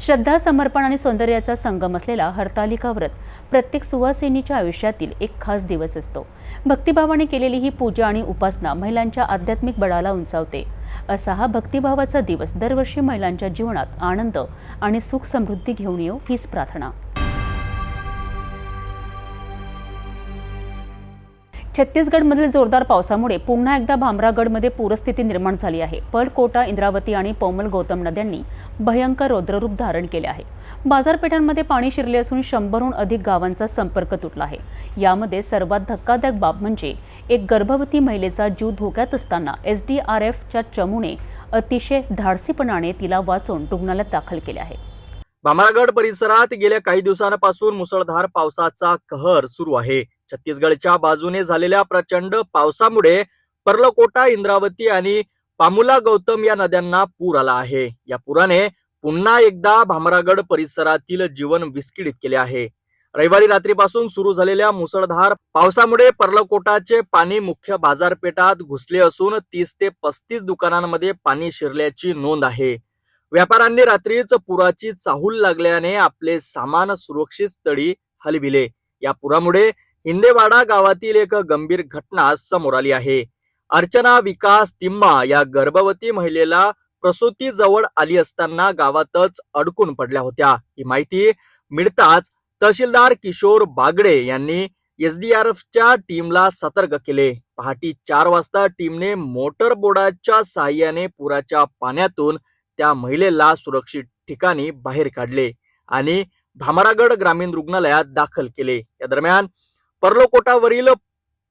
श्रद्धा, समर्पण आणि सौंदर्याचा संगम असलेला हरतालिका व्रत प्रत्येक सुवासिनीच्या आयुष्यातील एक खास दिवस असतो. भक्तिभावाने केलेली ही पूजा आणि उपासना महिलांच्या आध्यात्मिक बळाला उंचावते. असा हा भक्तिभावाचा दिवस दरवर्षी महिलांच्या जीवनात आनंद आणि सुख समृद्धी घेऊन येऊ हीच प्रार्थना. छत्तीसगडमधील जोरदार पावसामुळे पुन्हा एकदा भामरागडमध्ये पूरस्थिती निर्माण झाली आहे. पर्लकोटा, इंद्रावती आणि पौमल गौतम नद्यांनी भयंकर रौद्ररूप धारण केले आहे. बाजारपेठांमध्ये पाणी शिरले असून 100हून अधिक गावांचा संपर्क तुटला आहे. यामध्ये सर्वात धक्कादायक बाब म्हणजे एक गर्भवती महिलेचा जीव धोक्यात असताना SDRFच्या चमूने अतिशय धाडसीपणाने तिला वाचवून रुग्णालयात दाखल केले आहे. भामरागड परिसरात गेल्या काही दिवसांपासून मुसळधार पावसाचा कहर सुरू आहे. छत्तीसगडच्या बाजूने झालेल्या प्रचंड पावसामुळे पर्लकोटा, इंद्रावती आणि पामुला गौतम या नद्यांना पूर आला आहे. या पुराने पुन्हा एकदा भामरागड परिसरातील जीवन विस्कळीत केले आहे. रविवारी रात्रीपासून सुरू झालेल्या मुसळधार पावसामुळे पर्लकोटाचे पाणी मुख्य बाजारपेठात घुसले असून 30 ते 35 दुकानांमध्ये पाणी शिरल्याची नोंद आहे. व्यापाऱ्यांनी रात्रीच पुराची चाहूल लागल्याने आपले सामान सुरक्षित स्थळी हलविले. या पुरामुळे हिंदेवाडा गावातील एक गंभीर घटना समोर आली आहे. अर्चना विकास तिम्मा या गर्भवती महिलेला प्रसूती जवळ आली असताना गावातच अडकून पडल्या होत्या. ही माहिती मिळताच तहसीलदार किशोर बागडे यांनी SDRFच्या टीमला सतर्क केले. पहाटे 4 वाजता टीमने मोटर बोटाच्या साहाय्याने पुराच्या पाण्यातून त्या महिलेला सुरक्षित ठिकाणी बाहेर काढले आणि भामरागड ग्रामीण रुग्णालयात दाखल केले. या दरम्यान पर्लकोटावरील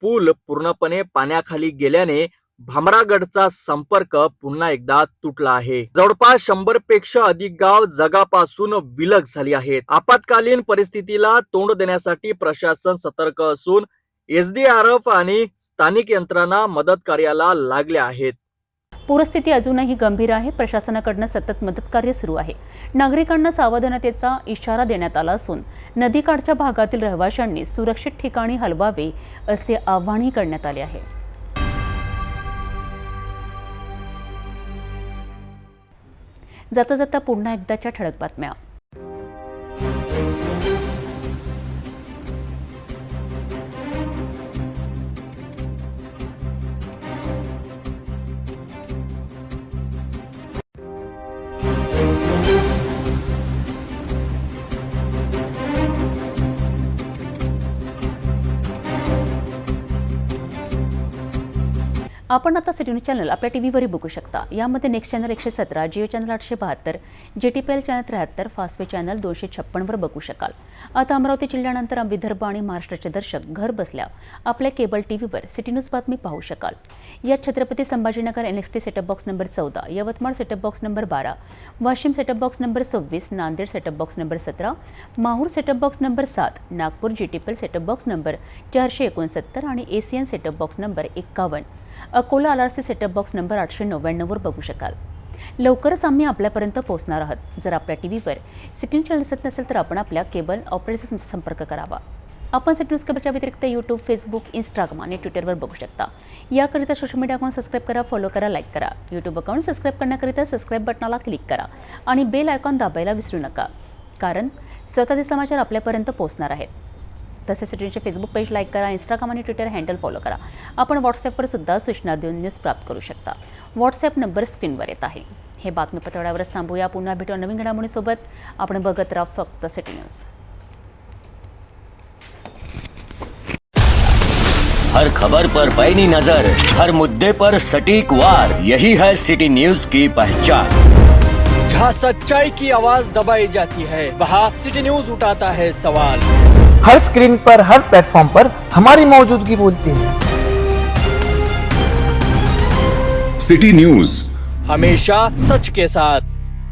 पूल पूर्णपणे पाण्याखाली गेल्याने भामरागडचा संपर्क पुन्हा एकदा तुटला आहे. जवळपास 100 पेक्षा अधिक गाव जगापासून विलग झाली आहेत. आपत्कालीन परिस्थितीला तोंड देण्यासाठी प्रशासन सतर्क असून SDRF आणि स्थानिक यंत्रणा मदत कार्याला लागल्या आहेत. पूरस्थिती अजूनही गंभीर आहे. प्रशासनाकडून सतत मदत कार्य सुरू आहे. नागरिकांना सावधानतेचा इशारा देण्यात आला असून नदीकाठच्या भागातील रहिवाशांनी सुरक्षित ठिकाणी हलवावे असे आवाहनही करण्यात आले आहे. जाता जाता पुन्हा एकदाच्या ठळक बातम्या. आपण आता सिटी न्यूज चॅनल आपल्या टीव्हीवरही बघू शकता. यामध्ये next channel 117, Jio channel 872, GTPL channel 73, Fastway channel 256 वर बघू शकाल. आता अमरावती जिल्ह्यानंतर विदर्भ आणि महाराष्ट्राचे दर्शक घर बसल्या आपल्या केबल टीव्हीवर सिटी न्यूज बातमी पाहू शकाल. यात Chhatrapati Sambhajinagar NXT setup box number 14, Yavatmal setup box number 12, Washim setup box number 26, Nanded setup box number 17, Mahur setup box number 7, Nagpur GTPL setup box number 469 आणि ACN setup box number 51, Akola LRC setup box number 899 वर बघू शकाल. लवकरच आम्ही आपल्यापर्यंत पोहोचणार आहोत. जर आपल्या टीव्हीवर सिटी न्यूज चॅनल दिसत नसेल तर आपण आपल्या केबल ऑपरेटरचा संपर्क करावा. आपण सिटी न्यूज केबलच्या व्यतिरिक्त यूट्यूब, फेसबुक, इंस्टाग्राम आणि ट्विटरवर बघू शकता. याकरिता सोशल मीडिया अकाउंट सबस्क्राईब करा, फॉलो करा, लाईक करा. यूट्यूब अकाउंट सबस्क्राईब करण्याकरिता सबस्क्राईब बटनाला क्लिक करा आणि बेल आयकॉन दाबायला विसरू नका, कारण सतत समाचार आपल्यापर्यंत पोहोचणार आहेत. तसेच सिटीचे फेसबुक पेज लाईक करा, इंस्टाग्राम आणि ट्विटर हँडल फॉलो करा. आपण व्हॉट्सॲपवर सुद्धा सूचना देऊन न्यूज प्राप्त करू शकता. व्हॉट्सॲप नंबर स्क्रीनवर येत आहे. हे बातमीपत्र एवढ्यावरच थांबूया. पुन्हा भेटू नवीन घडामोडीसोबत. आपण बघत राहा फक्त सिटी न्यूज. हर खबर पर पैनी नजर, हर मुद्दे पर सटीक वार, यही है सिटी न्यूज की पहचान. जहाँ सच्चाई की आवाज दबाई जाती है, वहाँ सिटी न्यूज उठाता है सवाल. हर स्क्रीन पर, हर प्लेटफॉर्म पर हमारी मौजूदगी बोलती है. सिटी न्यूज हमेशा सच के साथ.